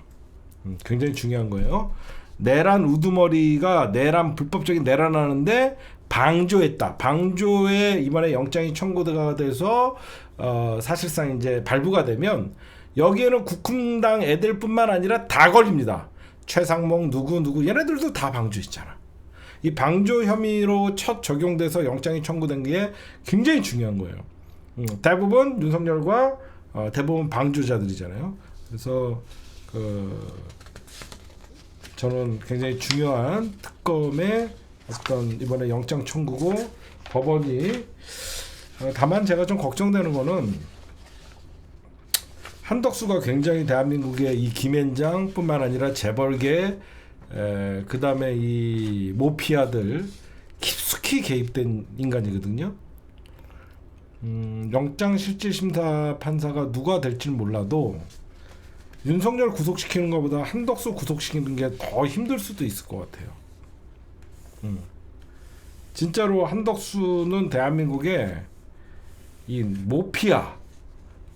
[SPEAKER 1] 굉장히 중요한 거예요. 내란 우두머리가 불법적인 내란하는데 방조했다. 방조에 이번에 영장이 청구가 돼서 사실상 이제 발부가 되면 여기에는 국힘당 애들뿐만 아니라 다 걸립니다. 최상목 누구 얘네들도 다 방조했잖아. 이 방조 혐의로 첫 적용돼서 영장이 청구된 게 굉장히 중요한 거예요. 대부분 윤석열과 대부분 방조자들이잖아요. 그래서 저는 굉장히 중요한 특검의 어떤 이번에 영장 청구고 법원이 다만 제가 좀 걱정되는 거는 한덕수가 굉장히 대한민국의 이 김앤장뿐만 아니라 재벌계 그 다음에 이 모피아들 깊숙이 개입된 인간이거든요. 영장실질심사 판사가 누가 될지는 몰라도 윤석열 구속시키는 것보다 한덕수 구속시키는 게 더 힘들 수도 있을 것 같아요. 진짜로 한덕수는 대한민국의 이 모피아,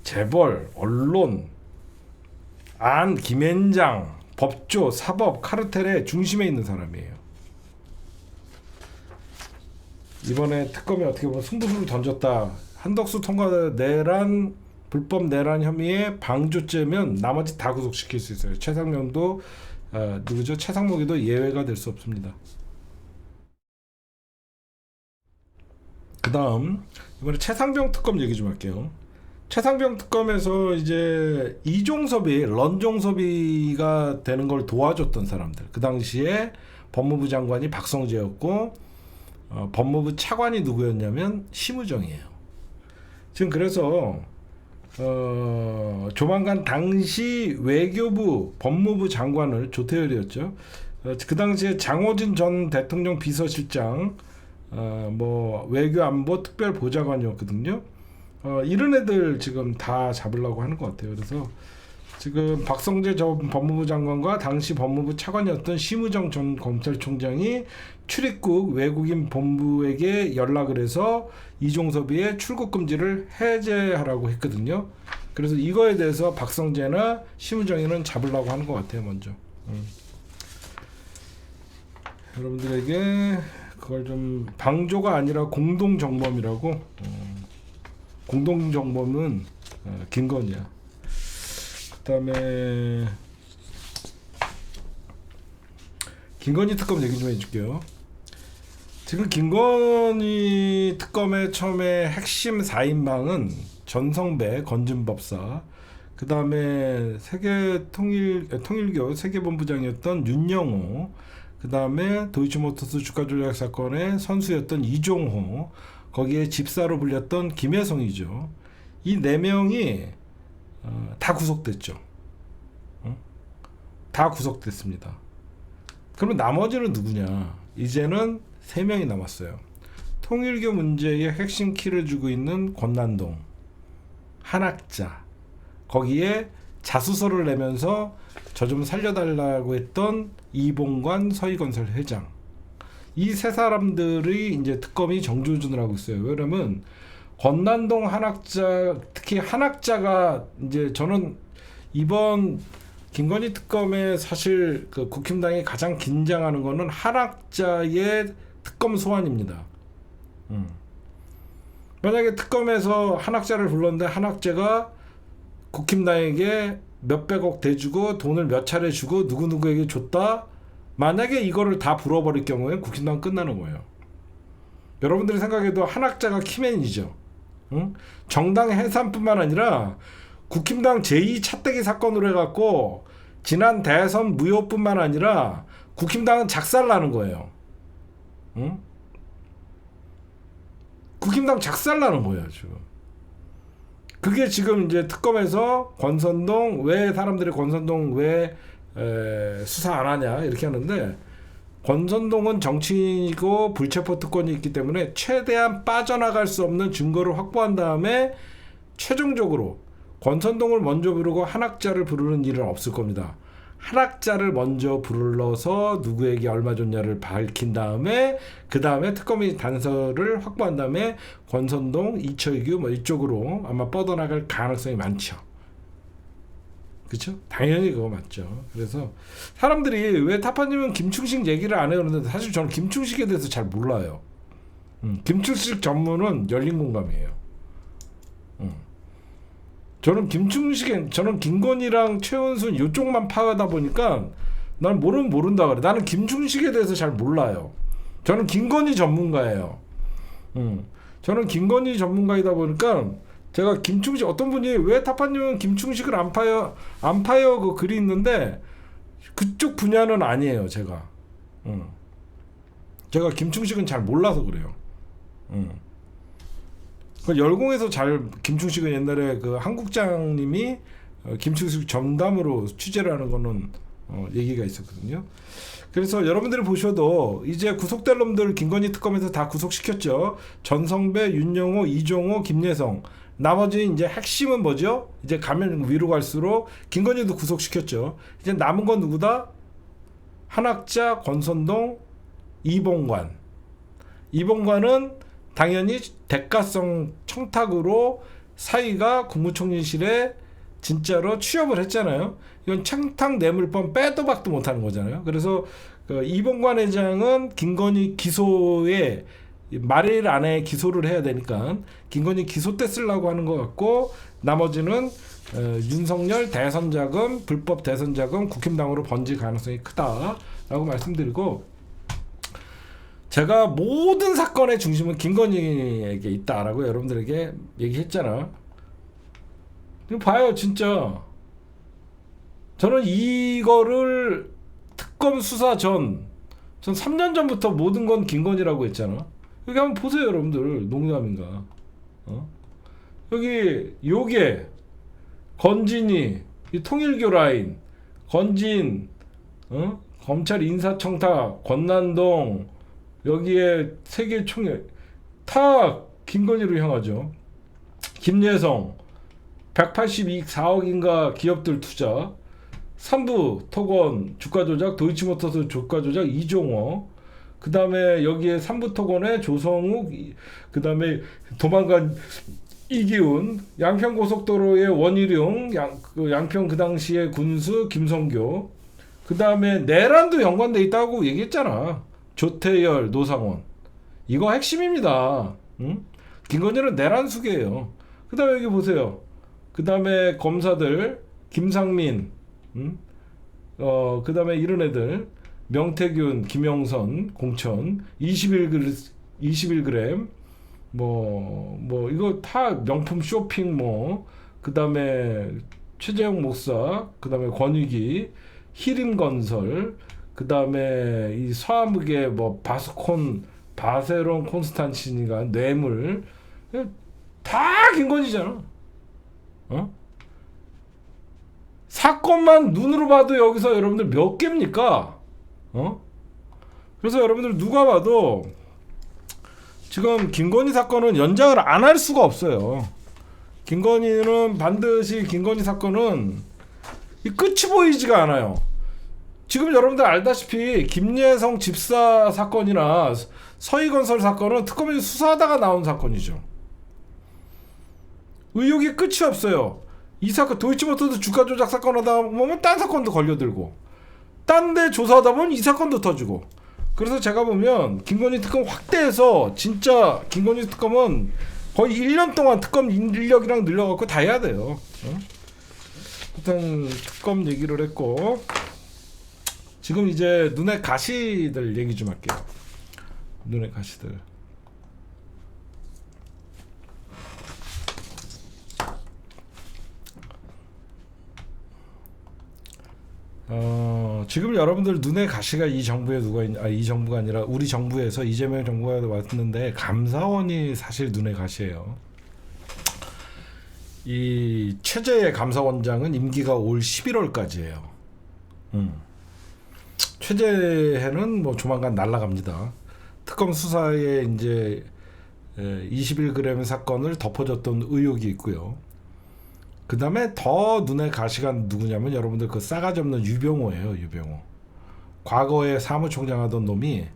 [SPEAKER 1] 재벌, 언론, 김앤장, 법조, 사법, 카르텔의 중심에 있는 사람이에요. 이번에 특검이 어떻게 보면 승부수를 던졌다. 한덕수 통과 불법 내란 혐의의 방조죄면 나머지 다 구속시킬 수 있어요. 최상명도 최상목이도 예외가 될 수 없습니다. 그 다음 이번에 최상병 특검 얘기 좀 할게요. 최상병 특검에서 이제 런종섭이가 되는 걸 도와줬던 사람들, 그 당시에 법무부 장관이 박성재였고 법무부 차관이 누구였냐면 심우정이에요. 지금 그래서 조만간 당시 외교부 법무부 장관을 조태열이었죠. 그 당시에 장호진 전 대통령 비서실장 외교안보 특별보좌관이었거든요. 이런 애들 지금 다 잡으려고 하는 것 같아요. 그래서 지금 박성재 전 법무부 장관과 당시 법무부 차관이었던 심우정 전 검찰총장이 출입국 외국인 본부에게 연락을 해서 이종섭이의 출국 금지를 해제하라고 했거든요. 그래서 이거에 대해서 박성재나 심우정이는 잡으려고 하는 것 같아요. 먼저 여러분들에게 그걸 좀 방조가 아니라 공동정범이라고. 공동정범은 김건희야. 그다음에 김건희 특검 얘기 좀 해줄게요. 지금 김건희 특검의 처음에 핵심 4인방은 전성배 건진법사, 그 다음에 통일교 세계본부장이었던 윤영호, 그 다음에 도이치모터스 주가 조작 사건의 선수였던 이종호, 거기에 집사로 불렸던 김혜성이죠. 이 네 명이 다 구속됐죠. 다 구속됐습니다. 그러면 나머지는 누구냐? 이제는 세 명이 남았어요. 통일교 문제의 핵심 키를 주고 있는 권난동, 한학자, 거기에 자수서를 내면서 저 좀 살려달라고 했던 이봉관 서희건설 회장. 이 세 사람들이 이제 특검이 정조준을 하고 있어요. 왜냐면 권난동, 한학자, 특히 한학자가 이제 저는 이번 김건희 특검에 사실 그 국힘당이 가장 긴장하는 거는 한학자의 특검 소환입니다. 만약에 특검에서 한학자를 불렀는데 한학자가 국힘당에게 몇백억 대주고 돈을 몇 차례 주고 누구누구에게 줬다. 만약에 이거를 다 불어버릴 경우에 국힘당 끝나는 거예요. 여러분들이 생각해도 한학자가 키맨이죠. 응? 정당 해산뿐만 아니라 국힘당 제2 차떼기 사건으로 해갖고 지난 대선 무효뿐만 아니라 국힘당은 작살나는 거예요. 응? 국힘당 작살나는 거예요 지금. 그게 지금 이제 특검에서 권선동, 왜 사람들이 권선동 왜 수사 안 하냐 이렇게 하는데, 권선동은 정치인이고 불체포 특권이 있기 때문에 최대한 빠져나갈 수 없는 증거를 확보한 다음에 최종적으로 권선동을 먼저 부르고 한학자를 부르는 일은 없을 겁니다. 한학자를 먼저 불러서 누구에게 얼마 줬냐를 밝힌 다음에 그 다음에 특검이 단서를 확보한 다음에 권선동, 이철규 뭐 이쪽으로 아마 뻗어나갈 가능성이 많죠. 그렇죠? 당연히 그거 맞죠. 그래서 사람들이 왜 타파님은 김충식 얘기를 안 해요 그러는데, 사실 저는 김충식에 대해서 잘 몰라요. 김충식 전문은 열린 공감이에요. 저는 저는 김건희랑 최은순 이쪽만 파하다 보니까 난 모른다 그래. 나는 김충식에 대해서 잘 몰라요. 저는 김건희 전문가예요. 저는 김건희 전문가이다 보니까 제가 김충식, 어떤 분이 왜 타파님은 김충식을 안 파요 그 글이 있는데, 그쪽 분야는 아니에요 제가. 제가 김충식은 잘 몰라서 그래요. 그 열공에서 김충식은 옛날에 그 한국장님이 김충식 전담으로 취재를 하는 거는 얘기가 있었거든요. 그래서 여러분들이 보셔도 이제 구속될 놈들 김건희 특검에서 다 구속시켰죠. 전성배, 윤영호, 이종호, 김예성. 나머지 이제 핵심은 뭐죠? 이제 가면 위로 갈수록 김건희도 구속시켰죠. 이제 남은 건 누구다? 한학자, 권선동, 이봉관. 이봉관은 당연히 대가성 청탁으로 사이가 국무총리실에 진짜로 취업을 했잖아요. 이건 청탁 뇌물범 빼도 박도 못하는 거잖아요. 그래서 그 이봉관 회장은 김건희 기소에 말일 안에 기소를 해야 되니까 김건희 기소 때 쓰려고 하는 것 같고, 나머지는 윤석열 대선 자금, 불법 대선 자금 국힘당으로 번질 가능성이 크다라고 말씀드리고, 제가 모든 사건의 중심은 김건희에게 있다라고 여러분들에게 얘기했잖아. 봐요 진짜. 저는 이거를 특검 수사 전 3년 전부터 모든 건 김건희라고 했잖아. 여기 한번 보세요 여러분들. 농담인가? 여기 요게 건진이, 이 통일교 라인, 건진, 검찰 인사청탁, 권난동, 여기에 세계 총회 다 김건희로 향하죠. 김예성 182억 4억인가 기업들 투자, 3부 토건 주가 조작, 도이치모터스 주가 조작 이종호, 그 다음에 여기에 3부 토건에 조성욱, 그 다음에 도망간 이기훈, 양평고속도로의 원희룡, 양평 그 당시에 군수 김성교, 그 다음에 내란도 연관돼 있다고 얘기했잖아. 조태열, 노상원. 이거 핵심입니다. 김건희는 내란 수계예요. 그 다음에 여기 보세요. 그 다음에 검사들 김상민, 그 다음에 이런 애들, 명태균, 김영선, 공천, 21g, 뭐 이거 다 명품 쇼핑 그 다음에 최재형 목사, 그 다음에 권익위, 히림건설, 그 다음에 이 서아무개 바세론 콘스탄티니가 뇌물, 다 김건희잖아. 사건만 눈으로 봐도 여기서 여러분들 몇 개입니까? 그래서 여러분들 누가 봐도 지금 김건희 사건은 연장을 안 할 수가 없어요. 김건희 사건은 이 끝이 보이지가 않아요. 지금 여러분들 알다시피 김예성 집사 사건이나 서희건설 사건은 특검에서 수사하다가 나온 사건이죠. 의혹이 끝이 없어요. 이 사건 도이치모터스 주가 조작 사건 하다 보면 딴 사건도 걸려들고 딴 데 조사하다 보면 이 사건도 터지고. 그래서 제가 보면 김건희 특검 확대해서 진짜 김건희 특검은 거의 1년 동안 특검 인력이랑 늘려갖고 다 해야 돼요. 일단 특검 얘기를 했고 지금 이제 눈에 가시들 얘기 좀 할게요. 눈에 가시들. 지금 여러분들 눈에 가시가 이 정부에 이 정부가 아니라 우리 정부에서 이재명 정부가 왔는데 감사원이 사실 눈에 가시예요. 이 최재해 감사원장은 임기가 올 11월까지예요. 최재해는 조만간 날아갑니다. 특검 수사에 이제 21g 사건을 덮어줬던 의혹이 있고요. 그 다음에 더 눈에 가시가 누구냐면 여러분들 그 싸가지 없는 유병호예요. 유병호. 과거에 사무총장 하던 놈이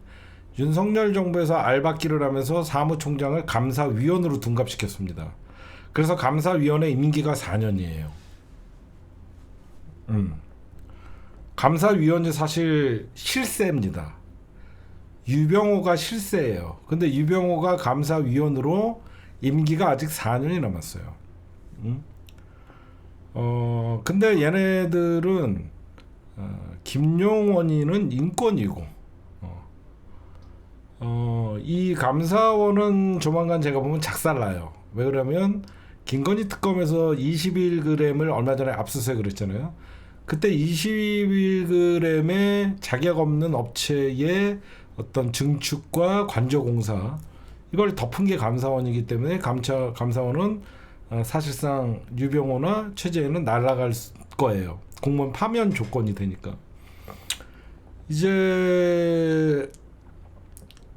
[SPEAKER 1] 윤석열 정부에서 알박기를 하면서 사무총장을 감사위원으로 둔갑시켰습니다. 그래서 감사위원회 임기가 4년이에요. 감사위원이 사실 실세입니다. 유병호가 실세예요. 근데 유병호가 감사위원으로 임기가 아직 4년이 남았어요. 근데 얘네들은 김용원이는 인권이고 이 감사원은 조만간 제가 보면 작살나요. 왜 그러면 김건희 특검에서 21g을 얼마 전에 압수수색을 했잖아요. 그때 21g의 자격 없는 업체의 어떤 증축과 관저공사 이걸 덮은 게 감사원이기 때문에 감사원은 사실상 유병호나 최재해는 날아갈 거예요. 공무원 파면 조건이 되니까. 이제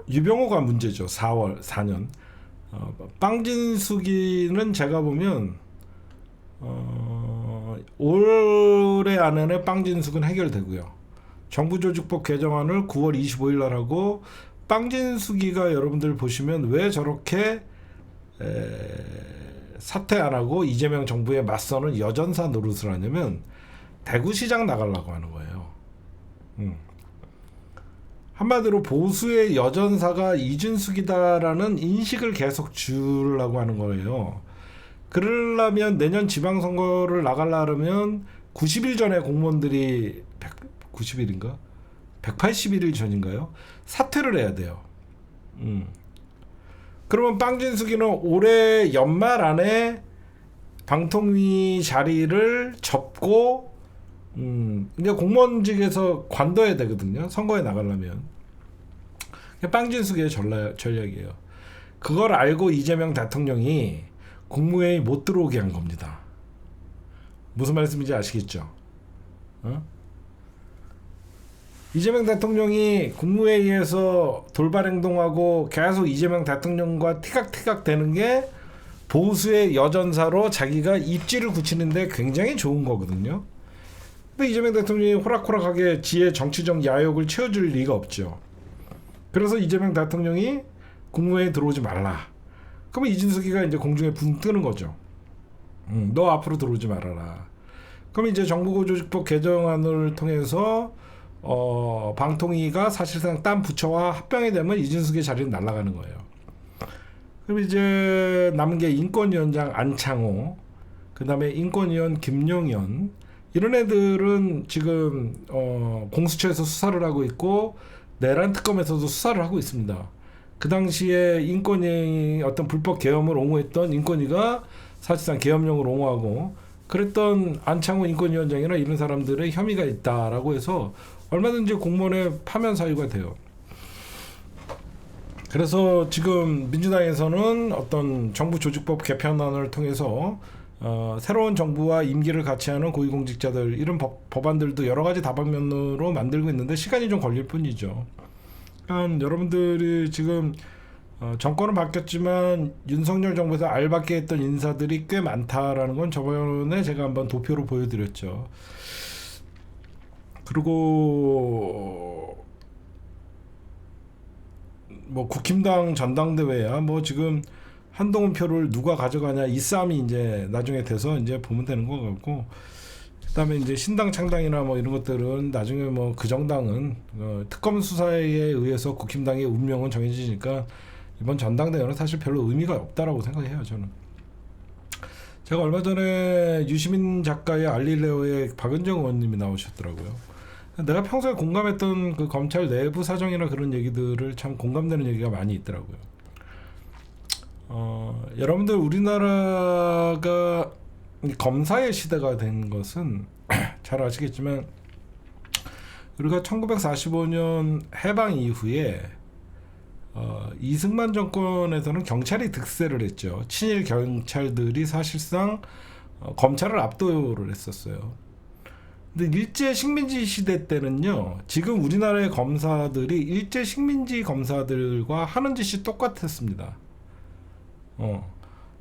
[SPEAKER 1] 유병호가 문제죠. 4년. 빵진수기는 제가 보면 올해 안에 빵진숙은 해결되고요. 정부조직법 개정안을 9월 25일 날 하고 빵진수기가 여러분들 보시면 왜 저렇게 사퇴 안 하고 이재명 정부에 맞서는 여전사 노릇을 하냐면 대구시장 나가려고 하는 거예요. 한마디로 보수의 여전사가 이준숙이다라는 인식을 계속 주려고 하는 거예요. 그러려면 내년 지방선거를 나가려면 90일 전에 공무원들이 90일인가? 181일 전인가요? 사퇴를 해야 돼요. 그러면 빵진숙이는 올해 연말 안에 방통위 자리를 접고 이제 공무원직에서 관둬야 되거든요. 선거에 나가려면. 빵진숙의 전략이에요. 그걸 알고 이재명 대통령이 국무회의 못 들어오게 한 겁니다. 무슨 말씀인지 아시겠죠? 이재명 대통령이 국무회의에서 돌발 행동하고 계속 이재명 대통령과 티각티각 되는 게 보수의 여전사로 자기가 입지를 굳히는데 굉장히 좋은 거거든요. 근데 이재명 대통령이 호락호락하게 지의 정치적 야욕을 채워줄 리가 없죠. 그래서 이재명 대통령이 국무회의에 들어오지 말라. 그러면 이준석이가 이제 공중에 붕 뜨는 거죠. 너 앞으로 들어오지 말아라. 그럼 이제 정부조직법 개정안을 통해서 방통위가 사실상 딴 부처와 합병이 되면 이준석의 자리는 날아가는 거예요. 그럼 이제 남은 게 인권위원장 안창호, 그 다음에 인권위원 김용현, 이런 애들은 지금 공수처에서 수사를 하고 있고 내란 특검에서도 수사를 하고 있습니다. 그 당시에 인권위 어떤 불법 계엄을 옹호했던 인권위가 사실상 계엄령을 옹호하고 그랬던 안창호 인권위원장이나 이런 사람들의 혐의가 있다라고 해서 얼마든지 공무원의 파면 사유가 돼요. 그래서 지금 민주당에서는 어떤 정부 조직법 개편안을 통해서 새로운 정부와 임기를 같이 하는 고위공직자들 이런 법안들도 여러 가지 다방면으로 만들고 있는데 시간이 좀 걸릴 뿐이죠. 그러니까 여러분들이 지금 정권은 바뀌었지만 윤석열 정부에서 알받게 했던 인사들이 꽤 많다라는 건 저번에 제가 한번 도표로 보여드렸죠. 그리고 뭐 국힘당 전당대회야 뭐 지금 한동훈 표를 누가 가져가냐 이 싸움이 이제 나중에 돼서 이제 보면 되는 것 같고, 그다음에 이제 신당 창당이나 뭐 이런 것들은 나중에 뭐 그 정당은 특검 수사에 의해서 국힘당의 운명은 정해지니까 이번 전당대회는 사실 별로 의미가 없다라고 생각해요. 저는 제가 얼마 전에 유시민 작가의 알릴레오에 박은정 의원님이 나오셨더라고요. 내가 평소에 공감했던 그 검찰 내부 사정이나 그런 얘기들을 참 공감되는 얘기가 많이 있더라고요. 여러분들 우리나라가 검사의 시대가 된 것은 잘 아시겠지만 우리가 1945년 해방 이후에 이승만 정권에서는 경찰이 득세를 했죠. 친일 경찰들이 사실상 검찰을 압도를 했었어요. 근데 일제 식민지 시대 때는요, 지금 우리나라의 검사들이 일제 식민지 검사들과 하는 짓이 똑같았습니다.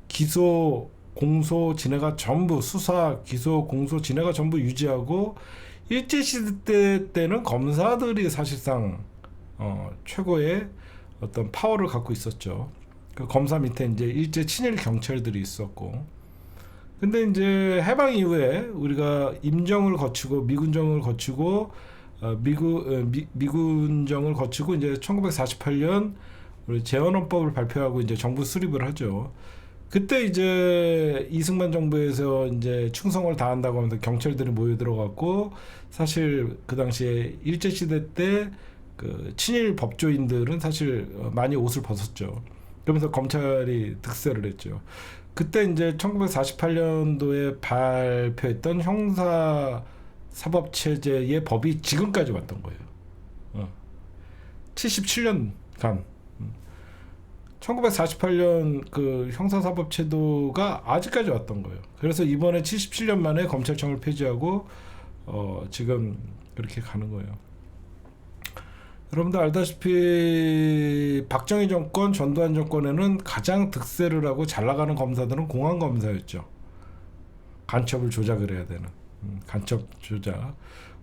[SPEAKER 1] 기소, 공소, 진해가 전부 수사, 기소, 공소, 진해가 전부 유지하고 일제 시대 때는 검사들이 사실상 최고의 어떤 파워를 갖고 있었죠. 그 검사 밑에 이제 일제 친일 경찰들이 있었고, 근데 이제 해방 이후에 우리가 임정을 거치고 미군정을 거치고 미군정을 거치고 이제 1948년 우리 재헌헌법을 발표하고 이제 정부 수립을 하죠. 그때 이제 이승만 정부에서 이제 충성을 다한다고 하면서 경찰들이 모여 들어갔고, 사실 그 당시에 일제 시대 때 그 친일 법조인들은 사실 많이 옷을 벗었죠. 그러면서 검찰이 득세를 했죠. 그때 이제 1948년도에 발표했던 형사 사법 체제의 법이 지금까지 왔던 거예요. 77년간 1948년 그 형사사법 제도가 아직까지 왔던 거예요. 그래서 이번에 77년 만에 검찰청을 폐지하고 지금 그렇게 가는 거예요. 여러분들 알다시피 박정희 정권, 전두환 정권에는 가장 득세를 하고 잘 나가는 검사들은 공안검사였죠. 간첩을 조작을 해야 되는 간첩 조작,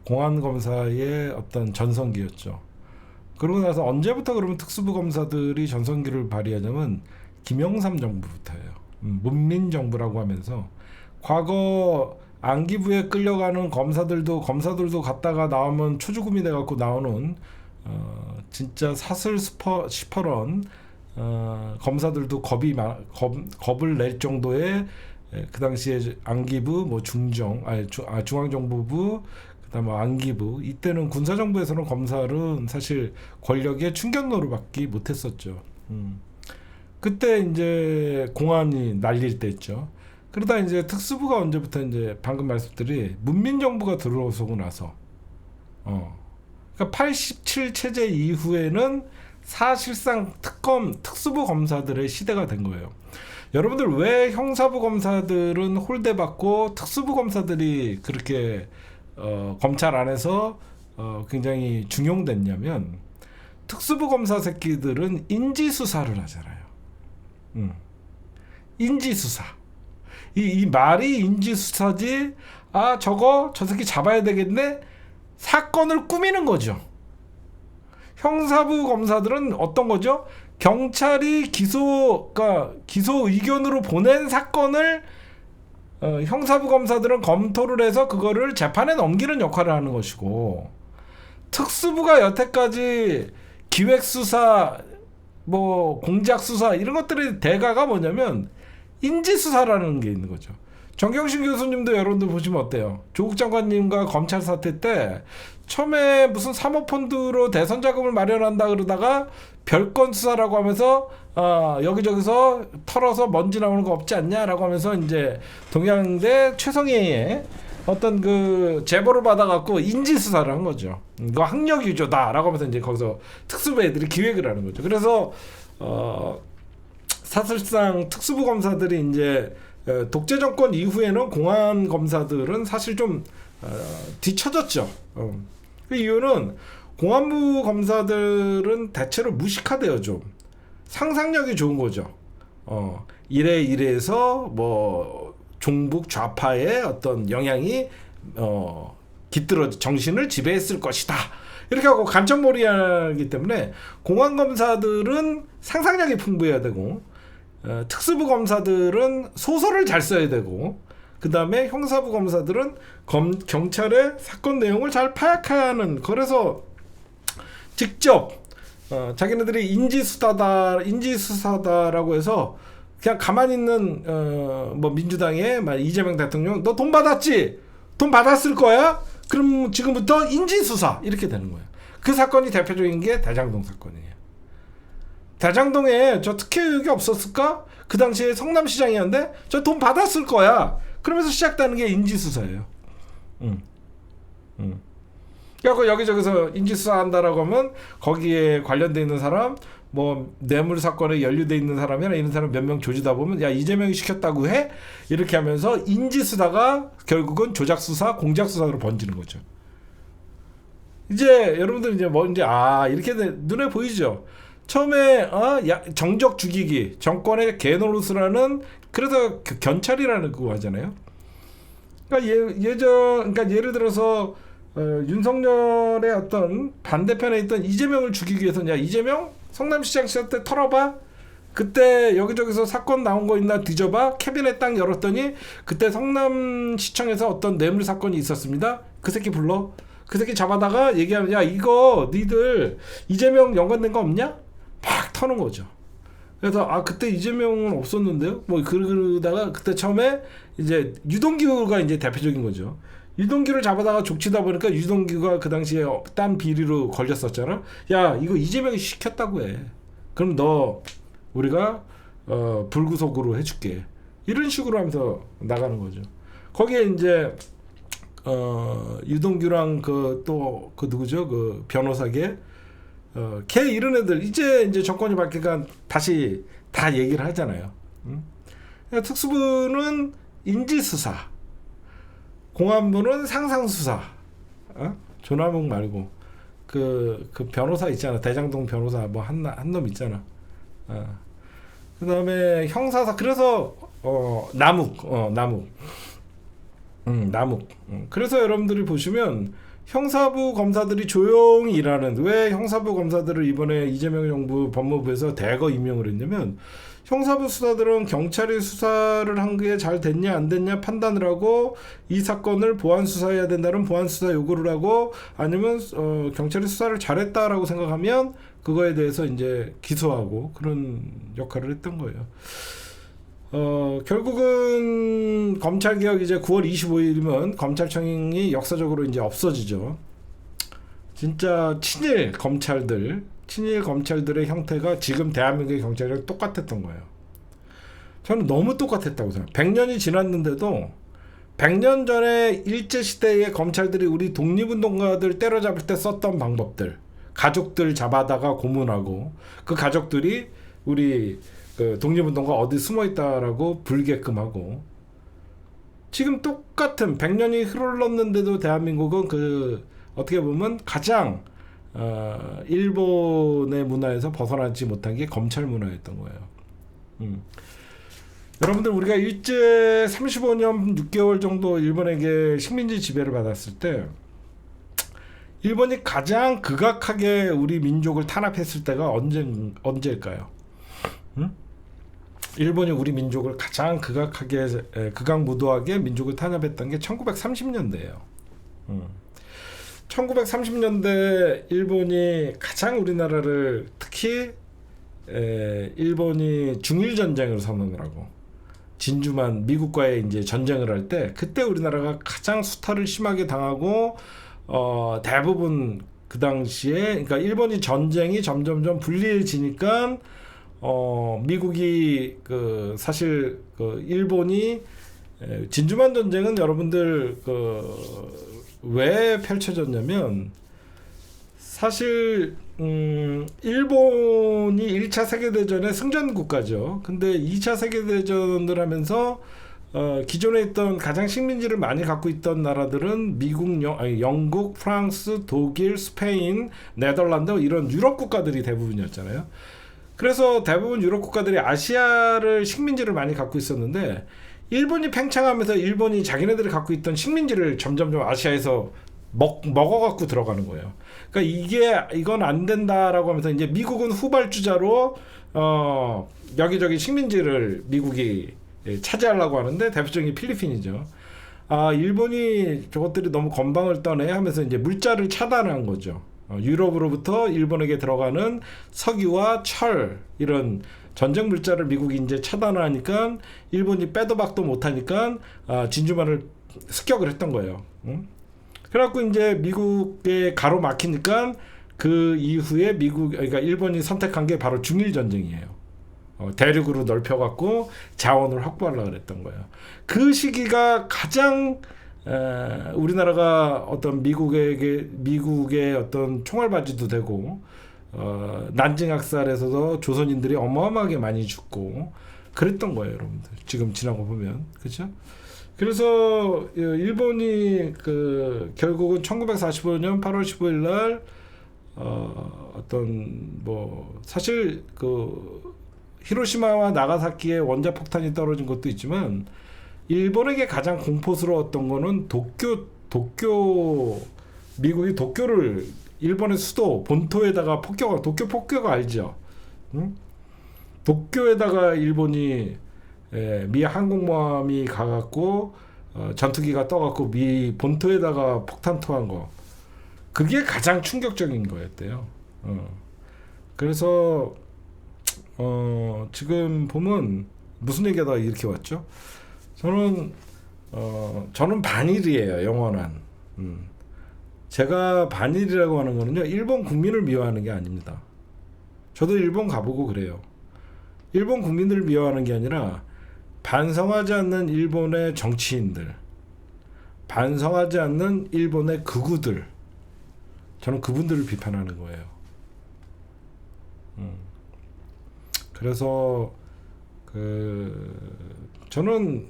[SPEAKER 1] 공안검사의 어떤 전성기였죠. 그러고 나서 언제부터 그러면 특수부 검사들이 전성기를 발휘하냐면 김영삼 정부부터예요. 문민정부라고 하면서 과거 안기부에 끌려가는 검사들도 갔다가 나오면 초주금이 돼갖고 나오는 진짜 사슬 시퍼런 검사들도 겁을 낼 정도의 그 당시에 안기부, 뭐 중앙정보부, 그다음 안기부, 이때는 군사정부에서는 검사는 사실 권력의 충견노로밖에 못했었죠. 그때 이제 공안이 날릴 때였죠. 그러다 이제 특수부가 언제부터 이제 방금 말씀드린 문민정부가 들어서고 나서 그러니까 87 체제 이후에는 사실상 특수부 검사들의 시대가 된 거예요. 여러분들 왜 형사부 검사들은 홀대받고 특수부 검사들이 그렇게 검찰 안에서 굉장히 중용됐냐면, 특수부 검사 새끼들은 인지수사를 하잖아요. 인지수사. 이 말이 인지수사지. 아, 저 새끼 잡아야 되겠네. 사건을 꾸미는 거죠. 형사부 검사들은 어떤 거죠? 경찰이 기소 의견으로 보낸 사건을 형사부 검사들은 검토를 해서 그거를 재판에 넘기는 역할을 하는 것이고, 특수부가 여태까지 기획수사, 뭐 공작수사 이런 것들의 대가가 뭐냐면 인지수사라는 게 있는 거죠. 정경심 교수님도 여러분들 보시면 어때요? 조국 장관님과 검찰 사태 때 처음에 무슨 사모펀드로 대선 자금을 마련한다 그러다가 별건 수사라고 하면서 여기저기서 털어서 먼지 나오는 거 없지 않냐라고 하면서 이제 동양대 최성희의 어떤 그 제보를 받아갖고 인지 수사를 한 거죠. 이거 학력 위조다라고 하면서 이제 거기서 특수부 애들이 기획을 하는 거죠. 그래서 사실상 특수부 검사들이 이제 독재 정권 이후에는 공안 검사들은 사실 좀 뒤처졌죠. 그 이유는 공안부 검사들은 대체로 무식하대요. 좀 상상력이 좋은 거죠. 이래서 뭐 종북 좌파의 어떤 영향이 깃들어 정신을 지배했을 것이다. 이렇게 하고 간첩몰이하기 때문에 공안 검사들은 상상력이 풍부해야 되고 특수부 검사들은 소설을 잘 써야 되고 그 다음에 형사부 검사들은 경찰의 사건 내용을 잘 파악해야 하는. 그래서 직접 자기네들이 인지수사다라고 해서 그냥 가만히 있는 뭐 민주당의 이재명 대통령 너 돈 받았지? 돈 받았을 거야? 그럼 지금부터 인지수사 이렇게 되는 거예요. 그 사건이 대표적인 게 대장동 사건이에요. 대장동에 저 특혜 의혹이 없었을까? 그 당시에 성남시장이었는데 저 돈 받았을 거야. 그러면서 시작되는 게 인지수사예요. 그래서 여기저기서 인지수사한다라고 하면 거기에 관련돼 있는 사람, 뭐 뇌물 사건에 연루돼 있는 사람이나 이런 사람 몇 명 조지다 보면 야 이재명이 시켰다고 해? 이렇게 하면서 인지수사가 결국은 조작수사, 공작수사로 번지는 거죠. 이제 여러분들 이제 뭔지 이렇게 눈에 보이죠. 처음에 정적 죽이기, 정권의 개노릇을 그래서 견찰이라는 그거 하잖아요. 그러니까 예를 들어서 윤석열의 어떤 반대편에 있던 이재명을 죽이기 위해서 야 이재명 성남시장 시절 때 털어봐. 그때 여기저기서 사건 나온 거 있나 뒤져봐. 캐비넷 딱 열었더니 그때 성남시청에서 어떤 뇌물 사건이 있었습니다. 그 새끼 불러. 그 새끼 잡아다가 얘기하면 야 이거 니들 이재명 연관된 거 없냐? 막 터는 거죠. 그래서 그때 이재명은 없었는데요. 뭐 그러다가 그때 처음에 이제 유동규가 이제 대표적인 거죠. 유동규를 잡아다가 족치다 보니까 유동규가 그 당시에 딴 비리로 걸렸었잖아. 야 이거 이재명이 시켰다고 해. 그럼 너 우리가 불구속으로 해줄게. 이런 식으로 하면서 나가는 거죠. 거기에 이제 유동규랑 그 누구죠? 그 변호사계 걔 이런 애들 이제 정권이 바뀌니까 다시 다 얘기를 하잖아요. 특수부는 인지수사, 공안부는 상상수사. 조남욱 말고 그 변호사 있잖아. 대장동 변호사 뭐 한 놈 있잖아. 그다음에 형사사. 그래서 남욱. 그래서 여러분들이 보시면 형사부 검사들이 조용히 일하는. 왜 형사부 검사들을 이번에 이재명 정부 법무부에서 대거 임명을 했냐면 형사부 수사들은 경찰이 수사를 한 게 잘 됐냐 안 됐냐 판단을 하고 이 사건을 보안 수사해야 된다는 보안 수사 요구를 하고 아니면 경찰이 수사를 잘했다라고 생각하면 그거에 대해서 이제 기소하고 그런 역할을 했던 거예요. 결국은 검찰개혁 이제 9월 25일이면 검찰청이 역사적으로 이제 없어지죠. 진짜 친일 검찰들의 형태가 지금 대한민국의 경찰이랑 똑같았던 거예요. 저는 너무 똑같았다고 생각해요. 100년이 지났는데도 100년 전에 일제시대의 검찰들이 우리 독립운동가들 때려잡을 때 썼던 방법들, 가족들 잡아다가 고문하고 그 가족들이 우리 그 독립운동가 어디 숨어있다라고 불게끔 하고 지금 똑같은 100년이 흘렀는데도 대한민국은 그 어떻게 보면 가장 일본의 문화에서 벗어나지 못한 게 검찰 문화였던 거예요. 여러분들 우리가 일제 35년 6개월 정도 일본에게 식민지 지배를 받았을 때 일본이 가장 극악하게 우리 민족을 탄압했을 때가 언제일까요? 일본이 우리 민족을 가장 극악무도하게 민족을 탄압했던 게 1930년대예요. 1930년대 일본이 가장 우리나라를 특히 일본이 중일전쟁을 선언을 하고 진주만 미국과의 이제 전쟁을 할 때 그때 우리나라가 가장 수탈을 심하게 당하고 대부분 그 당시에 그러니까 일본이 전쟁이 점점점 불리해지니까 미국이 그 사실 그 일본이 진주만 전쟁은 여러분들 그 왜 펼쳐졌냐면 사실 일본이 1차 세계대전의 승전 국가죠. 근데 2차 세계대전을 하면서 기존에 있던 가장 식민지를 많이 갖고 있던 나라들은 미국, 영국, 프랑스, 독일, 스페인, 네덜란드 이런 유럽 국가들이 대부분이었잖아요. 그래서 대부분 유럽 국가들이 아시아를 식민지를 많이 갖고 있었는데 일본이 팽창하면서 일본이 자기네들이 갖고 있던 식민지를 점점점 아시아에서 먹어갖고 들어가는 거예요. 그러니까 이건 안 된다라고 하면서 이제 미국은 후발주자로 여기저기 식민지를 미국이 차지하려고 하는데 대표적인 필리핀이죠. 일본이 저것들이 너무 건방을 떠네 하면서 이제 물자를 차단한 거죠. 유럽으로부터 일본에게 들어가는 석유와 철 이런 전쟁 물자를 미국이 이제 차단하니까 일본이 빼도 박도 못하니까 진주만을 습격을 했던 거예요. 응? 그래갖고 이제 미국에 가로막히니까 그 이후에 그러니까 일본이 선택한 게 바로 중일 전쟁이에요. 대륙으로 넓혀갖고 자원을 확보하려고 그랬던 거예요. 그 시기가 가장 우리나라가 어떤 미국의 어떤 총알바지도 되고 난징 학살에서도 조선인들이 어마어마하게 많이 죽고 그랬던 거예요, 여러분들. 지금 지나고 보면 그렇죠? 그래서 일본이 결국은 1945년 8월 15일 날 어떤 뭐 사실 히로시마와 나가사키에 원자폭탄이 떨어진 것도 있지만 일본에게 가장 공포스러웠던 거는 미국이 도쿄를 일본의 수도 본토에다가 도쿄 폭격 알죠? 응? 도쿄에다가 일본이 미 항공모함이 가갖고 전투기가 떠갖고 미 본토에다가 폭탄 토한 거 그게 가장 충격적인 거였대요. 그래서 지금 보면 무슨 얘기가 이렇게 왔죠? 저는 반일이에요, 영원한. 제가 반일이라고 하는 거는요, 일본 국민을 미워하는 게 아닙니다. 저도 일본 가보고 그래요. 일본 국민들을 미워하는 게 아니라 반성하지 않는 일본의 정치인들, 반성하지 않는 일본의 극우들, 저는 그분들을 비판하는 거예요. 그래서 저는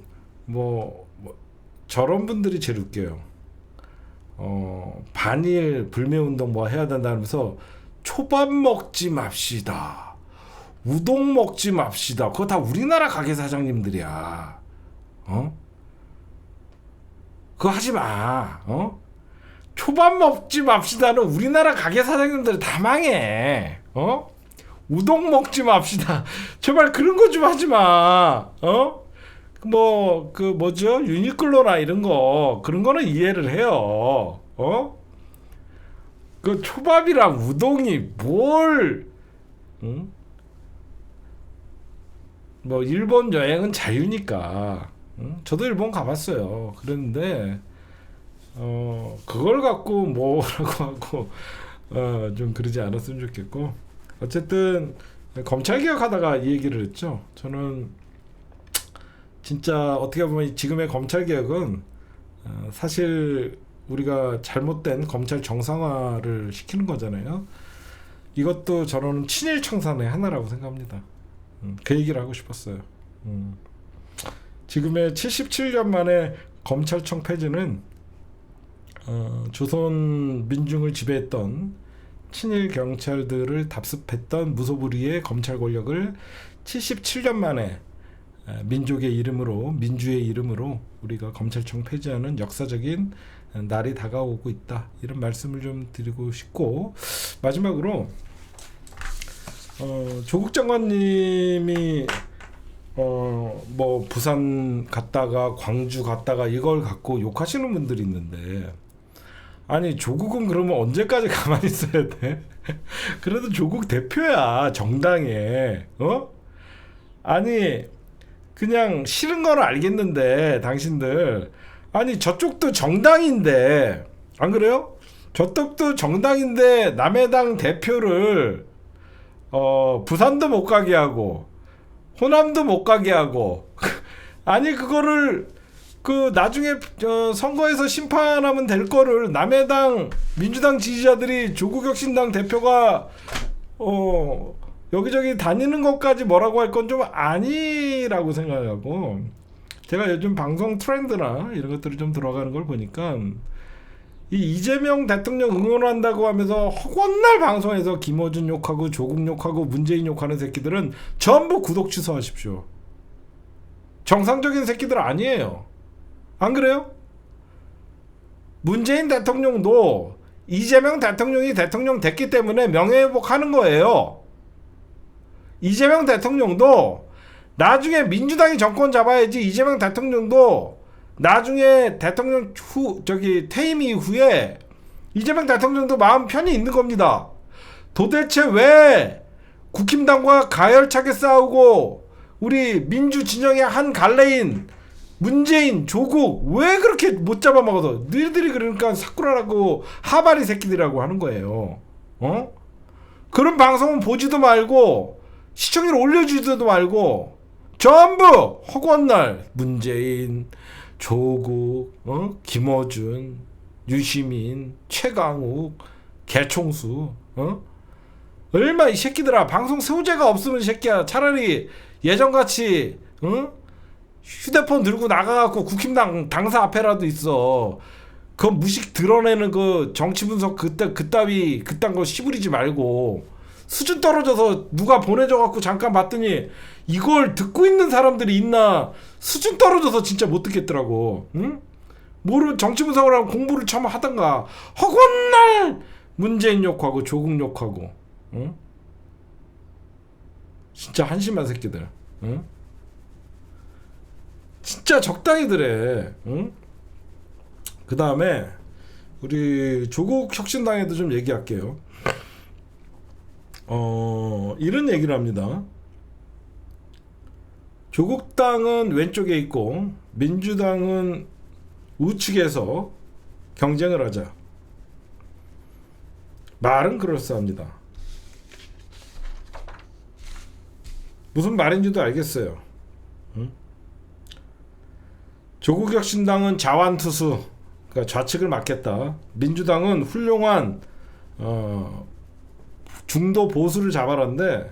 [SPEAKER 1] 저런 분들이 제일 웃겨요. 반일 불매운동 뭐 해야 된다면서 초밥 먹지 맙시다, 우동 먹지 맙시다. 그거 다 우리나라 가게 사장님들이야. 그거 하지 마. 초밥 먹지 맙시다는 우리나라 가게 사장님들 다 망해. 우동 먹지 맙시다. 제발 그런 거 좀 하지 마. 뭐죠? 유니클로나 이런 거, 그런 거는 이해를 해요. 그 초밥이랑 우동이 뭘, 응? 뭐, 일본 여행은 자유니까. 응? 저도 일본 가봤어요. 그랬는데, 그걸 갖고 뭐라고 하고, 좀 그러지 않았으면 좋겠고. 어쨌든, 검찰개혁 하다가 이 얘기를 했죠. 저는, 진짜 어떻게 보면 지금의 검찰개혁은 사실 우리가 잘못된 검찰 정상화를 시키는 거잖아요. 이것도 저는 친일 청산의 하나라고 생각합니다. 그 얘기를 하고 싶었어요. 지금의 77년 만에 검찰청 폐지는 조선 민중을 지배했던 친일 경찰들을 답습했던 무소불위의 검찰 권력을 77년 만에 민족의 이름으로, 민주의 이름으로 우리가 검찰청 폐지하는 역사적인 날이 다가오고 있다, 이런 말씀을 좀 드리고 싶고, 마지막으로 조국 장관님이 뭐 부산 갔다가 광주 갔다가 이걸 갖고 욕하시는 분들이 있는데, 아니 조국은 그러면 언제까지 가만히 있어야 돼? 그래도 조국 대표야, 정당에. 아니 그냥 싫은 건 알겠는데 당신들 아니 저쪽도 정당인데 안 그래요? 저쪽도 정당인데 남의 당 대표를 부산도 못 가게 하고 호남도 못 가게 하고 아니 그거를 그 나중에 선거에서 심판하면 될 거를 남의 당 민주당 지지자들이 조국혁신당 대표가 여기저기 다니는 것까지 뭐라고 할 건 좀 아니라고 생각하고 제가 요즘 방송 트렌드나 이런 것들이 좀 들어가는 걸 보니까 이 이재명 대통령 응원한다고 하면서 허건날 방송에서 김어준 욕하고 조국 욕하고 문재인 욕하는 새끼들은 전부 구독 취소하십시오. 정상적인 새끼들 아니에요. 안 그래요? 문재인 대통령도 이재명 대통령이 대통령 됐기 때문에 명예회복하는 거예요. 이재명 대통령도 나중에 민주당이 정권 잡아야지. 이재명 대통령도 나중에 대통령 퇴임 이후에 이재명 대통령도 마음 편히 있는 겁니다. 도대체 왜 국힘당과 가열차게 싸우고 우리 민주 진영의 한 갈래인 문재인, 조국 왜 그렇게 못 잡아먹어서 너희들이 그러니까 사쿠라라고 하바리 새끼들이라고 하는 거예요. 그런 방송은 보지도 말고 시청률 올려주지도 말고 전부 허구한 문재인, 조국, 김어준, 유시민, 최강욱, 개총수, 얼마 이 새끼들아 방송 세우제가 없으면 이 새끼야 차라리 예전같이 휴대폰 들고 나가갖고 국힘당 당사 앞에라도 있어. 그 무식 드러내는 그 정치 분석 그딴 거 시부리지 말고 수준 떨어져서 누가 보내줘갖고 잠깐 봤더니 이걸 듣고 있는 사람들이 있나 수준 떨어져서 진짜 못 듣겠더라고. 응? 모르 정치 분석을 하고 공부를 참 하던가 허건날 문재인 욕하고 조국 욕하고 진짜 한심한 새끼들. 진짜 적당히들 해. 그 다음에 우리 조국 혁신당에도 좀 얘기할게요. 이런 얘기를 합니다. 조국당은 왼쪽에 있고 민주당은 우측에서 경쟁을 하자. 말은 그럴싸합니다. 무슨 말인지도 알겠어요. 조국혁신당은 자완투수, 그러니까 좌측을 맡겠다. 민주당은 훌륭한 중도 보수를 잡아라는데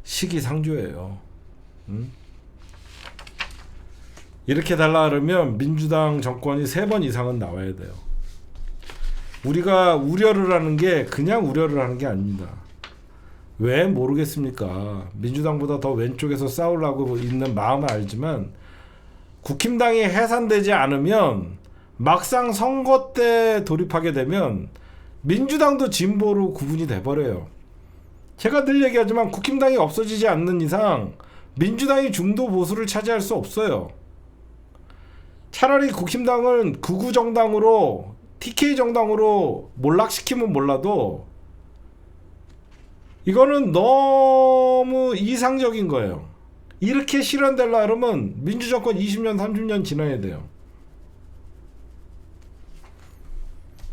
[SPEAKER 1] 시기상조예요. 이렇게 달라 그러면 민주당 정권이 3번 이상은 나와야 돼요. 우리가 우려를 하는 게 그냥 우려를 하는 게 아닙니다. 왜 모르겠습니까? 민주당보다 더 왼쪽에서 싸우려고 있는 마음은 알지만 국힘당이 해산되지 않으면 막상 선거 때 돌입하게 되면 민주당도 진보로 구분이 돼버려요. 제가 늘 얘기하지만 국힘당이 없어지지 않는 이상 민주당이 중도 보수를 차지할 수 없어요. 차라리 국힘당은 극우 정당으로 TK 정당으로 몰락시키면 몰라도 이거는 너무 이상적인 거예요. 이렇게 실현되려 그러면 민주정권 20년 30년 지나야 돼요.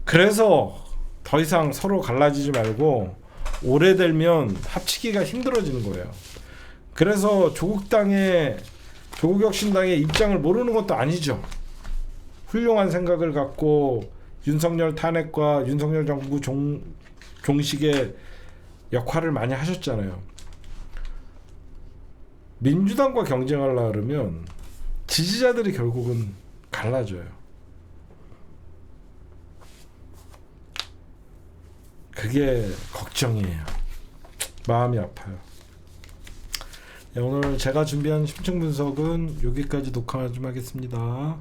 [SPEAKER 1] 그래서 더 이상 서로 갈라지지 말고 오래되면 합치기가 힘들어지는 거예요. 그래서 조국혁신당의 입장을 모르는 것도 아니죠. 훌륭한 생각을 갖고 윤석열 탄핵과 윤석열 정부 종식의 역할을 많이 하셨잖아요. 민주당과 경쟁하려고 그러면 지지자들이 결국은 갈라져요. 그게 걱정이에요. 마음이 아파요. 네, 오늘 제가 준비한 심층 분석은 여기까지 녹화 좀 하겠습니다.